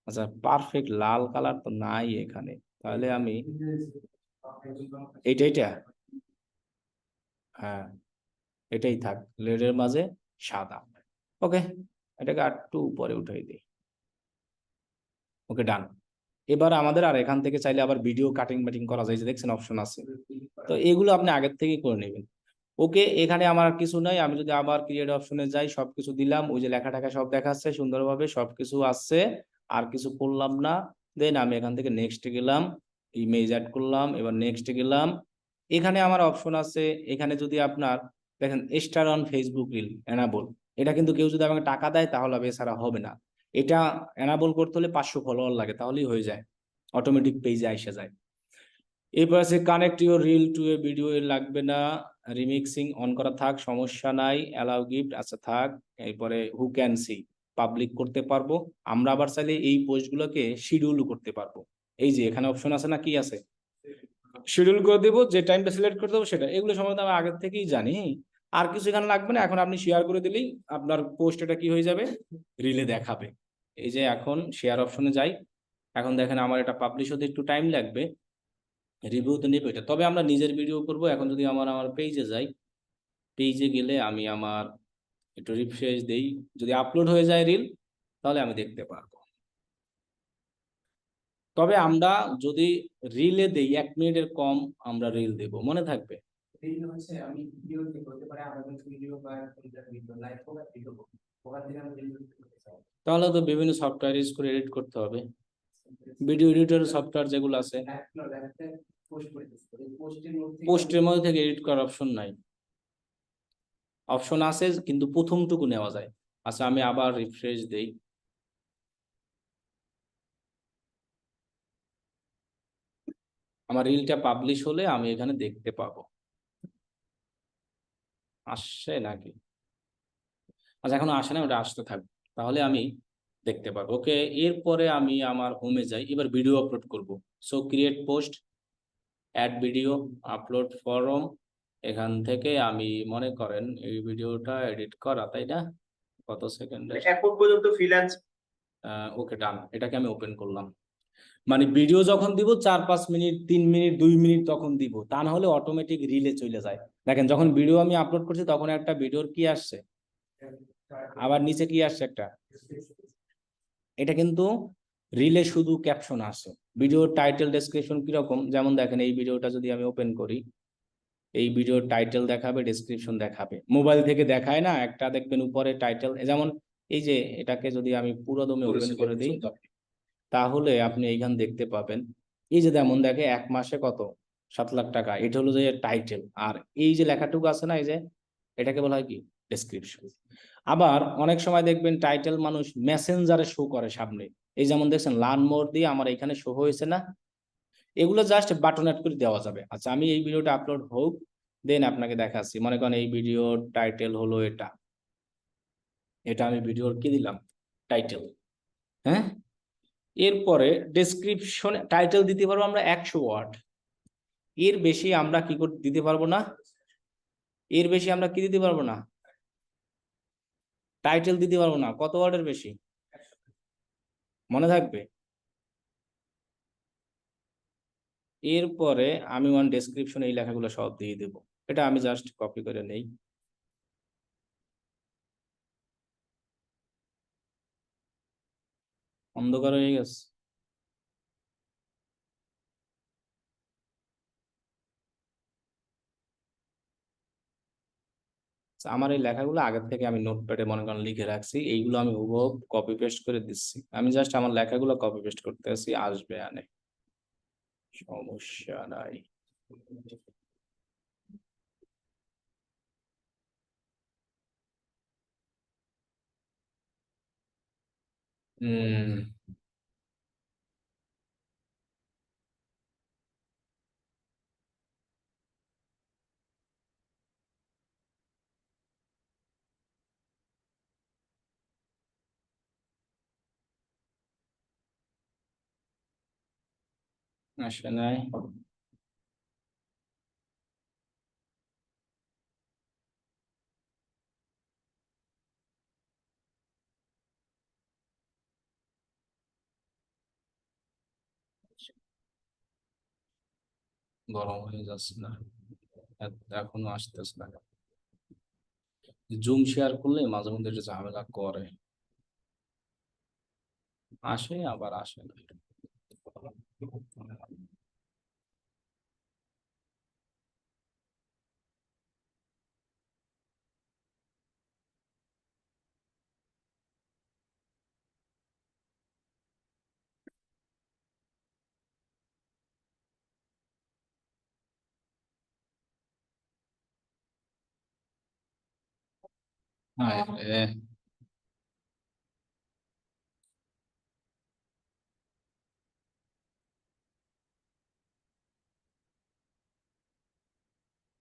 আচ্ছা, পারফেক্ট লাল কালার তো নাই এখানে, তাহলে আমি এইটা, হ্যাঁ এটাই থাক, লেডের মাঝে সাদা। ওকে, এটাকে আর একটু উপরে উঠাই দিই। ওকে, ডান। এবার আমাদের আর এখান থেকে চাইলে আবার ভিডিও কাটিং বাটিং করা যায়, যে দেখছেন অপশন আছে, তো এগুলো আপনি আগের থেকেই করে নেবেন। ওকে, এখানে আমার আর কিছু নাই। আমি যদি আবার ক্রিয়েট অপশনে যাই, সবকিছু দিলাম, ওই যে লেখা টাকা সব দেখাচ্ছে সুন্দরভাবে, সবকিছু আছে, আর কিছু করলাম না। দেন আমি এখান থেকে নেক্সট গেলাম, ইমেজ অ্যাড করলাম, এবার নেক্সট গেলাম। এখানে আমার অপশন আছে, এখানে যদি আপনার দেখেন star on Facebook reel enable, এটা কিন্তু কেউ যদি আমাকে টাকা দেয় তাহলে হবে, এছাড়া হবে না। এটা এনাবল করতে হলে 500 ফলোয়ার লাগে, তাহলেই হয়ে যায়, অটোমেটিক পেজে এসে যায়। এরপর আছে connect your reel two A video, এর লাগবে না। রিমিক্সিং অন করা থাক, সমস্যা নাই। অ্যালাউ গিফট, আচ্ছা থাক। এরপরে হু ক্যান সি, পাবলিক করতে পারবো। আমরা আবার চাইলে এই পোস্টগুলোকে শিডিউল করতে পারবো। এই যে এখানে অপশন আছে না, কি আছে, শিডিউল করে দেবো, যে টাইমটা সিলেক্ট করে দেবো সেটা। এগুলো সম্বন্ধে আমি আগের থেকেই জানি। আর কিছু এখানে লাগবে না, এখন আপনি শেয়ার করে দিলেই আপনার পোস্ট এটা কি হয়ে যাবে, রিলে দেখাবে। এই যে এখন শেয়ার অপশনে যাই, এখন দেখেন আমার এটা পাবলিশ হতে একটু টাইম লাগবে, রিভিউ তো নেবে এটা। তবে আমরা নিজের ভিডিও করব। এখন যদি আমার পেজে যাই, পেজে গেলে আমি আমার একটু রিফ্রেশ দেই, যদি আপলোড হয়ে যায় রিল তাহলে আমি দেখতে পারবো। তবে আমরা যদি রিলে দেই 1 মিনিটের কম আমরা রিল দেব, মনে থাকবে। রিল হচ্ছে আমি ভিডিও করতে পারি, আমাদের ভিডিও বা ভিডিও লাইভ করে ভিডিও ওখান থেকে আমি রিল করতে চাই। তাহলে তো বিভিন্ন সফটওয়্যার ইউজ করে এডিট করতে হবে, ভিডিও এডিটর সফটওয়্যার যেগুলো আছে। পোস্টের মধ্যে থেকে এডিট করার অপশন নাই, অপশন আছে কিন্তু প্রথমটুকু নেওয়া যায়। আচ্ছা, আমি আবার রিফ্রেশ দেই, আমার রিলটা পাবলিশ হলে আমি এখানে দেখতে পাবো, আসছে নাকি। আচ্ছা, এখনো আসে না, ওটা আসতে থাকবে, তাহলে আমি দেখতে পারবো। ওকে, এরপরে আমি আমার হোমে যাই, এবার ভিডিও আপলোড করব। So create post, add video, upload form. এখান থেকে আমি মনে করেন এই ভিডিওটা এডিট করা, তাই না? কত সেকেন্ডে এখন পর্যন্ত ফ্রিল্যান্স। ওকে, ডান। এটাকে আমি ওপেন করলাম। মানে ভিডিও যখন দিব 4-5 মিনিট, 3 মিনিট, 2 মিনিট তখন দিব, তা না হলে অটোমেটিক রিলে চলে যায়। দেখেন যখন ভিডিও আমি আপলোড করছি তখন একটা ভিডিওর কি আসছে, আবার নিচে কি আসছে একটা, এটা কিন্তু রিলে শুধু ক্যাপশন আসে। ভিডিওর টাইটেল ডেসক্রিপশন কিরকম, যেমন দেখেন এই ভিডিওটা যদি আমি ওপেন করি, এই ভিডিওর টাইটেল দেখাবে, ডেসক্রিপশন দেখাবে। মোবাইল থেকে দেখায় না একটা, দেখবেন উপরে টাইটেল, যেমন এই যে এটাকে যদি আমি পুরো দমে ওপেন করে দিই তাহলে আপনি এইখান দেখতে পাবেন, এই যে যেমন দেখে 1 মাসে কত, 7 লাখ টাকা, এটা হলো যে টাইটেল। আর এই যে লেখাটুকু আছে না, এই যে এটাকে বলা হয় কি, ডেসক্রিপশন। আবার অনেক সময় দেখবেন টাইটেল মানুষ মেসেঞ্জারে শো করে সামনে, এই যেমন দেখছেন লার্ন মোর দিয়ে আমার এখানে শো হয়েছে না, এগুলো জাস্ট বাটন অ্যাড করে দেওয়া যাবে। আচ্ছা, আমি এই ভিডিওটা আপলোড হোক, দেন আপনাকে দেখাচ্ছি। মনে করেন এই ভিডিওর টাইটেল হলো এটা, এটা আমি ভিডিওর কি দিলাম, টাইটেল। হ্যাঁ, এরপরে ডেসক্রিপশনে টাইটেল দিতে পারবো আমরা 100 ওয়ার্ড, এর বেশি আমরা কি করতে দিতে পারবো না, এর বেশি আমরা কি দিতে পারবো না। টাইটেল দিতে পারবো না, কত ওয়ার্ডের বেশি মনে থাকবে। এরপরে আমি ওয়ান ডেসক্রিপশন এই লেখাগুলো সব দিয়ে দেবো। এটা আমি জাস্ট কপি করে নেই। অন্ধকার হয়ে গেছে। আমার এই লেখাগুলো আগের থেকে আমি নোটপ্যাডে মনে করেন লিখে রাখছি, এইগুলো আমি হুবহু কপি পেস্ট করে দিচ্ছি। আমি জাস্ট আমার লেখাগুলো কপি পেস্ট করতে আসি, আসবে আনে, সমস্যা নাই। হম আসে নাই। গরম হয়ে যাচ্ছে না, এখনো আসতেছে না। জুম শেয়ার করলে মাঝে মধ্যে এটা ঝামেলা করে, আসে আবার আসে না। হায় রে,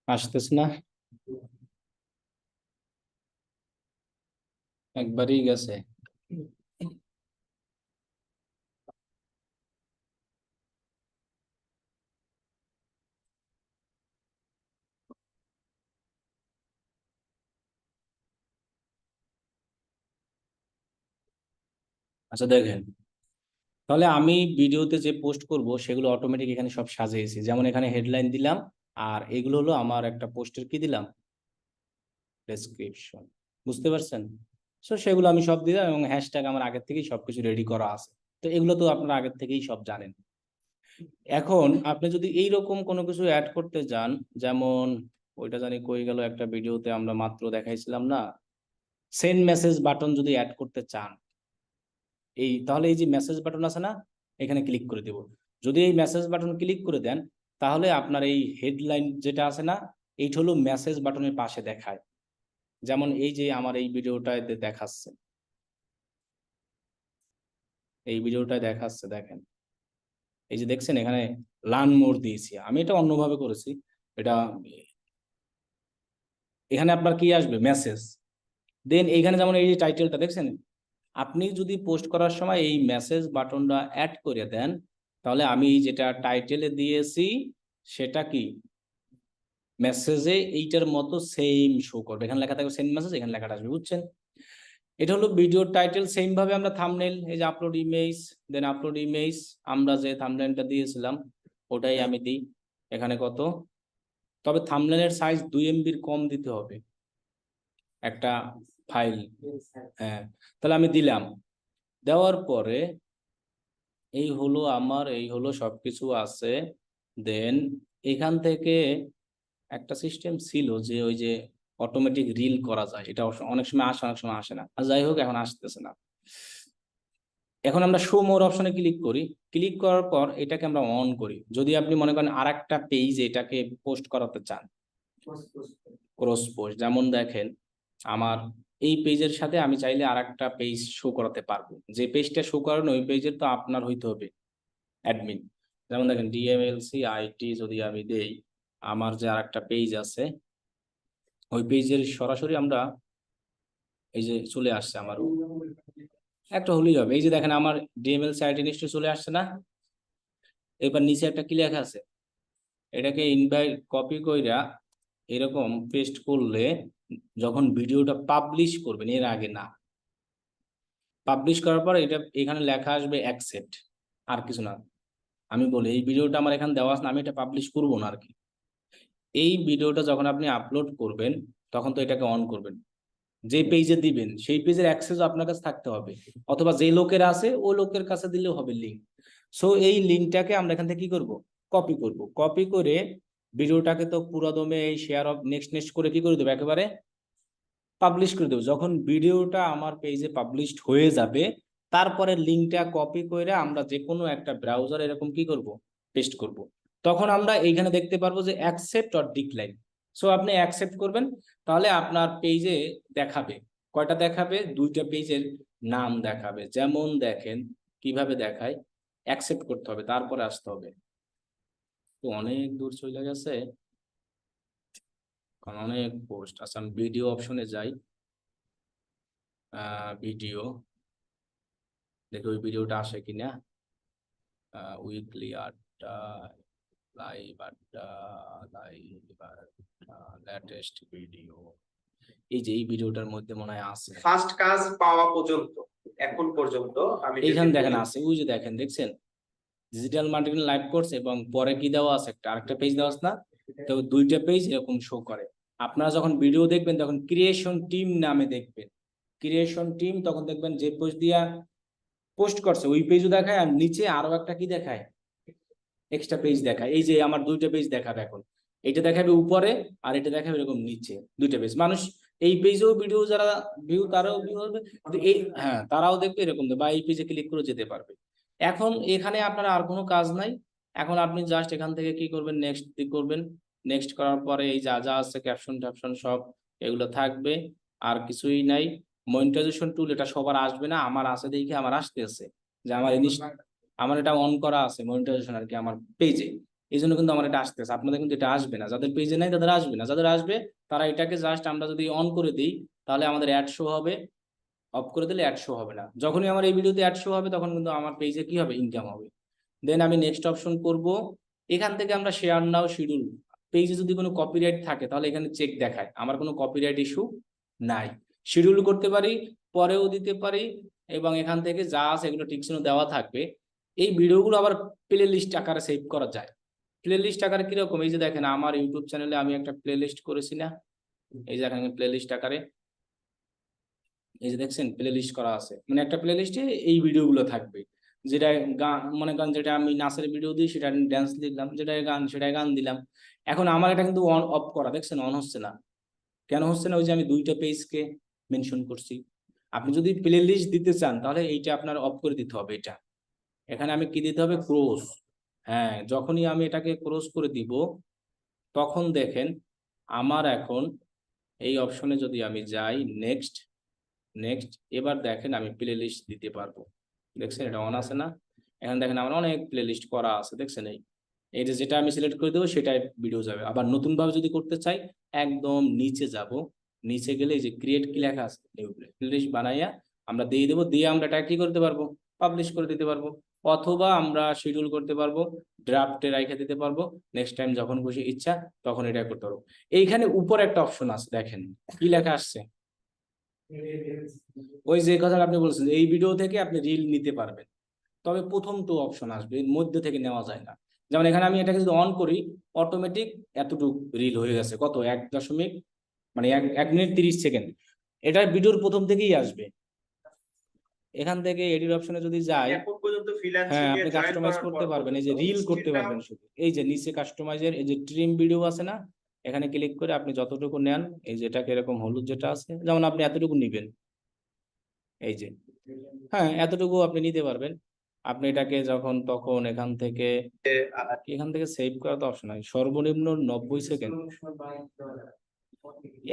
আসতেছে না, একবারই গেছে। আচ্ছা দেখেন, তাহলে আমি ভিডিওতে যে পোস্ট করব সেগুলো অটোমেটিক এখানে সব সাজিয়েছি, যেমন এখানে হেডলাইন দিলাম, আর এগুলো হলো আমার একটা পোস্টের কি দিলাম, ডেসক্রিপশন। বুঝতে পারছেন? সো সেগুলো আমি সব দিলাম, এবং হ্যাশট্যাগ আমার আগের থেকেই সবকিছু রেডি করা আছে। তো এগুলো তো আপনারা আগের থেকেই সব জানেন। এখন আপনি যদি এইরকম কোনো কিছু অ্যাড করতে যান, যেমন ওইটা জানি কই গেল, একটা ভিডিওতে আমরা মাত্র দেখাইছিলাম না, সেন্ড মেসেজ বাটন যদি অ্যাড করতে চান, এই তাহলে এই যে মেসেজ বাটন আছে না, এখানে ক্লিক করে দেব। যদি এই মেসেজ বাটন ক্লিক করে দেন, তাহলে আপনার এই হেডলাইন যেটা আছে না, এইটা হলো মেসেজ বাটনের পাশে দেখায়। যেমন এই যে আমার এই ভিডিওটাতে দেখাচ্ছে, এই ভিডিওটায় দেখাচ্ছে, দেখেন এই যে দেখছেন এখানে লার্ন মোর দিয়েছি, আমি এটা অন্যভাবে করেছি। এটা এখানে আপনার কি আসবে, মেসেজ। দেন এইখানে যেমন এই যে টাইটেলটা দেখছেন, আপনি যদি পোস্ট করার সময় এই মেসেজ বাটনটা অ্যাড করে দেন, তাহলে আমি যেটা টাইটেলে দিয়েছি সেটা কি মেসেজে এইটার মতো সেম শো করবে। এখানে লেখা থাকবে সেন্ড মেসেজ, এখানে লেখাটা আসবে, বুঝছেন? এটা হলো ভিডিও টাইটেল। সেম ভাবে আমরা থাম্বনেল, এই যে upload image, then upload image, আমরা যে থাম্বনেলটা দিয়েছিলাম ওটাই আমি দিই। এখানে কত, তবে থাম্বনেলের সাইজ 2 MB কম দিতে হবে একটা ফাইল। হ্যাঁ, তাহলে আমি দিলাম, দেওয়ার পরে এই হলো আমার, এই হলো সবকিছু আছে। দেন এখান থেকে একটা সিস্টেম ছিল যে ওই যে অটোমেটিক রিল করা যায়, এটা অনেক সময় আসে অনেক সময় আসে না, আর যাই হোক এখন আসতেছে না। এখন আমরা শো মোর অপশনে ক্লিক করি, ক্লিক করার পর এটাকে আমরা অন করি। যদি আপনি মনে করেন আর একটা পেজ এটাকে পোস্ট করাতে চান, ক্রস পোস্ট, যেমন দেখেন আমার এই পেজের সাথে আমি চাইলে আর একটা পেজ শো করাতে পারবো। যে পেজটা শো করানো ওই পেজের তো আপনার হইতে হবে অ্যাডমিন। যেমন দেখেন ডিএমএলসি আইটি যদি আমি দেই, আমার যে আর একটা পেজ আছে ওই পেজের সরাসরি আমরা এই যে চলে আসছে আমার, একটা হলেই হবে। এই যে দেখেন আমার ডিএমএলসি আইটি নিশ্চয়ই চলে আসছে না। এবার নিচে একটা কি লেখা আছে, এটাকে ইনভাইট কপি কইরা এরকম পেস্ট করলে যখন ভিডিওটা পাবলিশ করবেন, এর আগে না, পাবলিশ করার পর এটা এখানে লেখা আসবে অ্যাকসেপ্ট, আর কিছু না। আমি বলি এই ভিডিওটা আমার এখানে দেওয়া আছে না, আমি এটা পাবলিশ করবো না আর কি। এই ভিডিওটা যখন আপনি আপলোড করবেন তখন তো এটাকে অন করবেন, যে পেজে দিবেন সেই পেজের অ্যাক্সেস আপনার কাছে থাকতে হবে, অথবা যে লোকের আছে ওই লোকের কাছে দিলেও হবে লিঙ্ক। সো এই লিঙ্কটাকে আমরা এখান থেকে কি করব, কপি করব। কপি করে ভিডিওটাকে তো পুরো দমে এই শেয়ার অফ নেক্সট নেক্সট করে কি করে দেবো, একেবারে পাবলিশ করে দেবো। যখন ভিডিওটা আমার পেজে পাবলিশড হয়ে যাবে, তারপরে লিঙ্কটা কপি করে আমরা যে কোনো একটা ব্রাউজার এরকম কি করব, পেস্ট করব। তখন আমরা এইখানে দেখতে পারবো যে অ্যাকসেপ্ট অর ডিক্লাইন। সো আপনি অ্যাকসেপ্ট করবেন, তাহলে আপনার পেজে দেখাবে, কয়টা দেখাবে, দুইটা পেজের নাম দেখাবে। যেমন দেখেন কিভাবে দেখায়, অ্যাকসেপ্ট করতে হবে, তারপরে আসতে হবে। তো অনেক দূর চলে গেছে, কারণ অনেক পোস্ট। আচ্ছা আমি ভিডিও অপশনে যাই, ভিডিও দেখি ওই ভিডিওটা আসে কিনা। উইকলি আড্ডা, লাইভ আড্ডা, লাইভ আড্ডা, লেটেস্ট ভিডিও। এই যে এই ভিডিওটার মধ্যে মনে হয় আছে, ফার্স্ট কাজ পাওয়া পর্যন্ত, এখন পর্যন্ত আমি এইখানে দেখেন আছে, ওই যে দেখেন, দেখছেন ডিজিটাল মার্কেটিং লাইভ কোর্স, এবং পরে কি দেওয়া আছে, একটা আরেকটা পেজ দেওয়া আছে না, তো দুইটা পেজ এরকম শো করে। আপনারা যখন ভিডিও দেখবেন তখন ক্রিয়েশন টিম নামে দেখবেন, ক্রিয়েশন টিম, তখন দেখবেন যে পোস্ট দিয়া পোস্ট করছে ওই পেজও দেখায়, আর নিচে আরো একটা কি দেখায়, এক্সট্রা পেজ দেখায়। এই যে আমার দুইটা পেজ দেখাবে এখন, এটা দেখাবে উপরে আর এটা দেখাবে এরকম নিচে, দুইটা পেজ। মানুষ এই পেজেও ভিডিও যারা ভিউ, তারাও ভিউ হবে, কিন্তু এই হ্যাঁ তারাও দেখবে এরকম, বা এই পেজে ক্লিক করে যেতে পারবে। এখন এখানে আপনার আর কোনো কাজ নাই, এখন আপনি জাস্ট এখান থেকে কি করবেন, নেক্সট করবেন। নেক্সট করার পরে এই যা যা আছে ক্যাপশন ট্যাপশন সব এগুলো থাকবে, আর কিছুই নাই। মনিটাইজেশন টুল এটা সবার আসবে না, আমার আছে দেখে আমার আসতেছে, যে আমার আমার এটা অন করা আছে মনিটাইজেশন আর কি আমার পেজে, এই জন্য কিন্তু আমার এটা আসতেছে। আপনাদের কিন্তু এটা আসবে না, যাদের পেজে নাই তাদের আসবে না, যাদের আসবে তারা এটাকে জাস্ট আমরা যদি অন করে দিই তাহলে আমাদের অ্যাড শো হবে, অফ করে দিলে অ্যাড শো হবে না। যখনই আমার এই ভিডিওতে অ্যাড শো হবে তখন কিন্তু আমার পেজে কি হবে, ইনকাম হবে। দেন আমি নেক্সট অপশন করব, এখান থেকে আমরা শেয়ার নাও শিডিউল। পেজে যদি কোনো কপিরাইট থাকে তাহলে এখানে চেক দেখায়, আমার কোনো কপিরাইট ইস্যু নাই, শিডিউল করতে পারি, পরেও দিতে পারি, এবং এখান থেকে যা আছে এগুলো টিকসিনও দেওয়া থাকবে। এই ভিডিওগুলো আবার প্লে লিস্ট আকারে সেভ করা যায়। প্লে লিস্ট আকারে কিরকম, এই যে দেখেন আমার ইউটিউব চ্যানেলে আমি একটা প্লে লিস্ট করেছি না, এই যে দেখেন প্লে লিস্ট আকারে, এই যে দেখছেন প্লে লিস্ট করা আছে, মানে একটা প্লে লিস্টে এই ভিডিওগুলো থাকবে। যেটা গান, মনে করেন যেটা আমি নাচের ভিডিও দিই সেটা ড্যান্স দিলাম, যেটা গান সেটা গান দিলাম। এখন আমার এটা কিন্তু অন অফ করা, দেখছেন অন হচ্ছে না, কেন হচ্ছে না, ওই যে আমি দুইটা পেজকে মেনশন করছি। আপনি যদি প্লে লিস্ট দিতে চান তাহলে এইটা আপনার অফ করে দিতে হবে। এটা এখানে আমি কি দিতে হবে, ক্রস। হ্যাঁ, যখনই আমি এটাকে ক্রস করে দিব তখন দেখেন আমার এখন এই অপশনে যদি আমি যাই, নেক্সট নেক্সট, এবার দেখেন আমি প্লে লিস্ট দিতে পারবো। দেখছেন এটা অন আছে না, এখন দেখেন আমার অনেক প্লে লিস্ট করা আছে, দেখছেন এই যে যেটা আমি সিলেক্ট করে দেবো সেটাই ভিডিও যাবে। আবার নতুন ভাবে যদি করতে চাই একদম নিচে যাব, নিচে গেলে এই যে ক্রিয়েট কি লেখা আছে, প্লে লিস্ট বানাইয়া আমরা দিয়ে দেবো, দিয়ে আমরা এটা কি করতে পারবো, পাবলিশ করে দিতে পারবো, অথবা আমরা শিডিউল করতে পারবো, ড্রাফটে রেখে দিতে পারবো, নেক্সট টাইম যখন খুশি ইচ্ছা তখন এটা করতে পারবো। এইখানে উপরে একটা অপশন আছে, দেখেন কি লেখা আসছে, ওই যে কথাটা আপনি বলছেন এই ভিডিও থেকে আপনি রিল নিতে পারবেন, তবে প্রথম তো অপশন আসবে, এর মধ্যে থেকে নেওয়া যায় না। যেমন এখানে আমি এটাকে যদি অন করি, অটোমেটিক এতটুকু রিল হয়ে গেছে, কত 1 মানে 1 মিনিট 30 সেকেন্ড, এটা ভিডিওর প্রথম থেকেই আসবে। এখান থেকে এডিট অপশনে যদি যাই, এখন পর্যন্ত ফ্রিল্যান্সিং হ্যাঁ এ আপনি জয়েন কাস্টমাইজ করার করতে পর পারবেন, এই যে পর্যন্ত রিল করতে স্কিলটা পারবেন শুধু, এই যে নিচে কাস্টমাইজের এই যে ট্রিম ভিডিও আছে না, এখানে ক্লিক করে আপনি যতটুকু নেন, এই যেটাকে এরকম হলুদ যেটা আছে, যেমন আপনি এতটুকু নিবেন, এই যে হ্যাঁ এতটুকু আপনি নিতে পারবেন। আপনি এটাকে যখন তখন এখান থেকে সেভ করা তো অপশন হয়, সর্বনিম্ন 90 সেকেন্ড,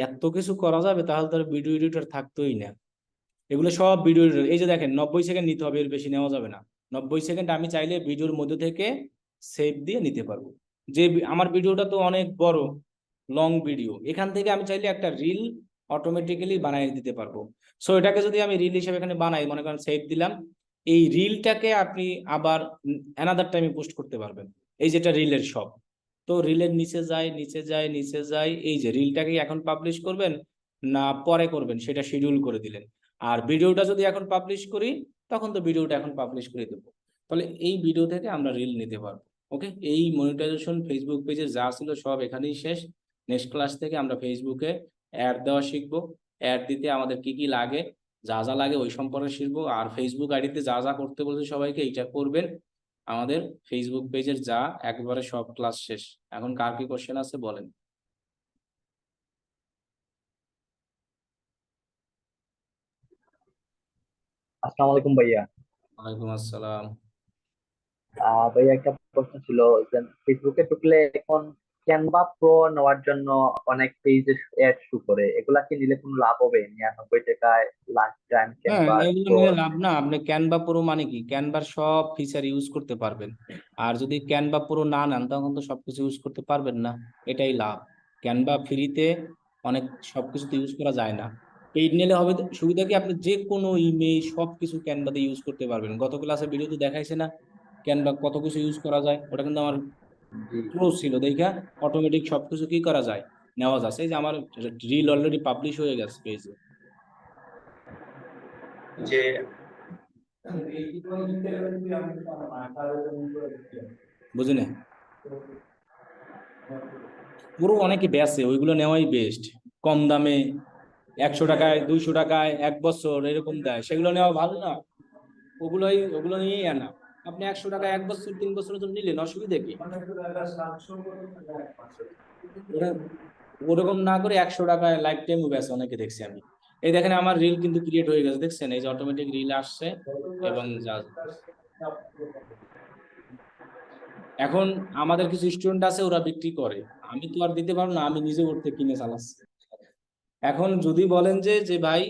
এত কিছু করা যাবে, তাহলে তো ভিডিও এডিটর থাকতোই না। এগুলো সব ভিডিও এডিটর, এই যে দেখেন 90 সেকেন্ড নিতে হবে, এর বেশি নেওয়া যাবে না। 90 সেকেন্ড আমি চাইলে ভিডিওর মধ্যে থেকে সেভ দিয়ে নিতে পারবো। যে আমার ভিডিওটা তো অনেক বড় লং ভিডিও, এখান থেকে আমি চাইলে একটা রিল অটোমেটিক্যালি বানিয়ে দিতে পারবো। সো এটাকে যদি আমি রিল হিসেবে এখানে বানাই, মনে করেন সেভ দিলাম, এই রিলটাকে আপনি আবার অ্যানাদার টাইমে পোস্ট করতে পারবেন, এই যেটা রিলের সব, তো রিলের নিচে যায় নিচে যায় নিচে যায়, এই যে রিলটাকে এখন পাবলিশ করবেন না পরে করবেন সেটা শিডিউল করে দিলেন। আর ভিডিওটা যদি এখন পাবলিশ করি তখন তো ভিডিওটা এখন পাবলিশ করে দেবো। তাহলে এই ভিডিও থেকে আমরা রিল নিতে পারবো। ওকে, এই মনিটাইজেশন ফেসবুক পেজে যা ছিল সব এখানেই শেষ। নেক্সট ক্লাস থেকে আমরা ফেসবুকে অ্যাড দেওয়া শিখবো। অ্যাড দিতে আমাদের কি কি লাগে, যা যা লাগে ওই সম্পর্কে শিখবো। আর ফেসবুক আইডিতে যা যা করতে বলছে সবাইকে এইটা করবেন। আমাদের ফেসবুক পেজের যা একবারে সব ক্লাস শেষ। এখন কার কি কোশ্চেন আছে বলেন। আসসালামু আলাইকুম ভাইয়া। ওয়ালাইকুম আসসালাম। ভাইয়া একটা প্রশ্ন ছিল যে ফেসবুকে ঢুকলে এখন ক্যানভা প্রো নেওয়ার জন্য অনেক পেজে অ্যাড শো করে, এগুলা কি নিলে কোনো লাভ হবে? 99 টাকায় লাস্ট টাইম হ্যাঁ, ক্যানভা এগুলো প্রো। নিয়ে লাভ না। আপনি ক্যানভা প্রো মানে কি, ক্যানভার সব ফিচার ইউজ করতে পারবেন। আর যদি ক্যানভা প্রো না নেন তখন তো সবকিছু ইউজ করতে পারবেন না, এটাই লাভ। ক্যানভা ফ্রিতে অনেক সবকিছু ইউজ করা যায় না। পেইড নিলে হবে সুবিধা কি, আপনি যে কোনো ইমেজ সবকিছু ক্যানভাতে ইউজ করতে পারবেন। গত ক্লাসে ভিডিওতে দেখাইছে না ক্যানভা কত কিছু ইউজ করা যায়, ওটা কিন্তু আমার জি। প্রো ছিল দেখা অটোমেটিক সবকিছু কি করা যায়, নেওয়া যাচ্ছে। এই যে আমার রিল অলরেডি পাবলিশ হয়ে গেছে পেজে। যে বুঝি না, পুরো অনেকে বেচে, ওইগুলো নেওয়াই বেস্ট। কম দামে 100 টাকায় 200 টাকায় 1 বছর এরকম দেয়, সেগুলো নেওয়া ভালো না। ওগুলো নিয়েই আনা। আপনি 100 টাকা 1 বছর 3 বছরের জন্য নিলেন, অসুবিধা কি? ওরা ওরকম না করে 100 টাকায় লাইফ টাইমও বেচে অনেকে, দেখছি আমি। এই দেখেন আমার রিল কিন্তু ক্রিয়েট হয়ে গেছে, দেখছেন? এই যে অটোমেটিক রিল আসছে এবং যা এখন আমাদের কিছু স্টুডেন্ট আছে ওরা বিক্রি করে, আমি তো আর দিতে পারবো না, আমি নিজে করতে কিনে চালাচ্ছি। এখন যদি বলেন যে যে ভাই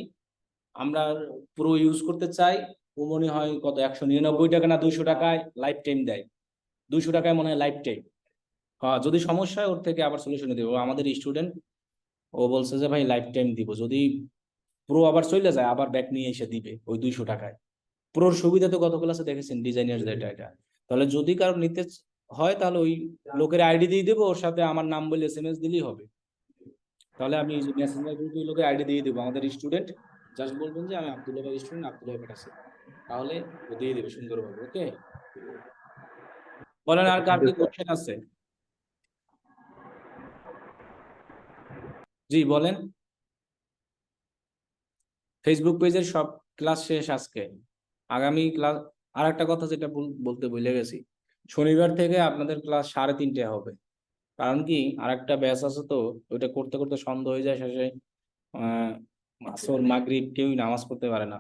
আমরা পুরো ইউজ করতে চাই, ও মনে হয় কত 199 টাকা না 200 টাকায় লাইফ টাইম দেয়। 200 টাকায় মনে হয় লাইফ টাইম। হ্যাঁ, যদি সমস্যা হয় ওর থেকে আবার সলিউশন দেবো। আমাদের স্টুডেন্ট, ও বলছে যে ভাই লাইফ টাইম দিব, যদি পুরো আবার চলে যায় আবার ব্যাক নিয়ে এসে দিবে ওই 200 টাকায়। পুরোর সুবিধা তো গত ক্লাসে দেখেছেন, ডিজাইনের যেটা এটা। তাহলে যদি কারো নিতে হয় তাহলে ওই লোকের আইডি দিয়ে দেবো, ওর সাথে আমার নাম বলে SMS দিলেই হবে। তাহলে আমি মেসেঞ্জার গ্রুপে লোকের আইডি দিয়ে দেবো, আমাদের স্টুডেন্ট। জাস্ট বলবেন যে আমি আব্দুল্লাহ ভাই স্টুডেন্ট, আব্দুল্লাহ ভাই কাছে, তাহলে ও দিয়ে দেবে সুন্দরভাবে। ওকে, বলেন আর কার কি কোশ্চেন আছে? জি বলেন। ফেসবুক পেজের সব ক্লাস শেষ আজকে। আগামী ক্লাস, আর একটা কথা যেটা বলতে ভুলে গেছি, শনিবার থেকে আপনাদের ক্লাস 3:30 হবে। কারণ কি, আর একটা ব্যাচ আছে তো, ওইটা করতে করতে সন্ধ্যা হয়ে যায় শেষে। আসর মাগরিব কেউই নামাজ পড়তে পারে না।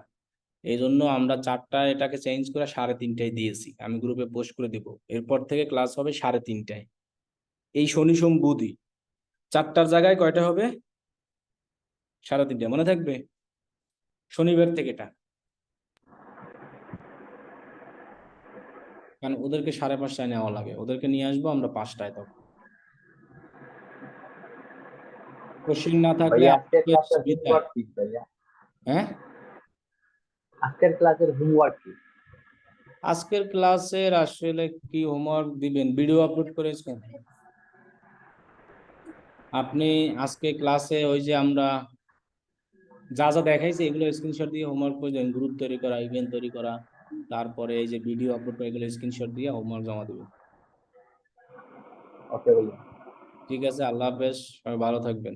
এই জন্য আমরা 4টায় এটাকে চেঞ্জ করে 3:30টায় দিয়েছি, আমি গ্রুপে পোস্ট করে দিব। এরপর থেকে ক্লাস হবে 3:30টায়, এই শনি সোম বুধই। 4টার জায়গায় কয়টা হবে? 3:30, মনে থাকবে? শনিবার থেকে এটা, কারণ ওদেরকে 5:30টায় নেওয়া লাগে, ওদেরকে নিয়ে আসবো আমরা 5টায়। তখন কোশ্চেন না থাকলে ভাইয়া আজকের আজকে ক্লাসের বিদায়। হোমওয়ার্ক কি ভাইয়া? হ্যাঁ, আজকের ক্লাসের হোমওয়ার্ক কি? আজকের ক্লাসের আসলে কি হোমওয়ার্ক দিবেন? ভিডিও আপলোড করেছেন আপনি আজকে ক্লাসে? ওই যে আমরা যা যা দেখাইছি এগুলো স্ক্রিনশট দিয়ে হোমওয়ার্ক করে দেবেন। গ্রুপ তৈরি করা, ইভেন্ট তৈরি করা, তারপরে এই যে ভিডিও আপলোড করা, এগুলো স্ক্রিনশট দিয়ে হোমওয়ার্ক জমা দেবেন। ওকে ভাইয়া। ঠিক আছে, আল্লাহ হাফেজ, সবাই ভালো থাকবেন।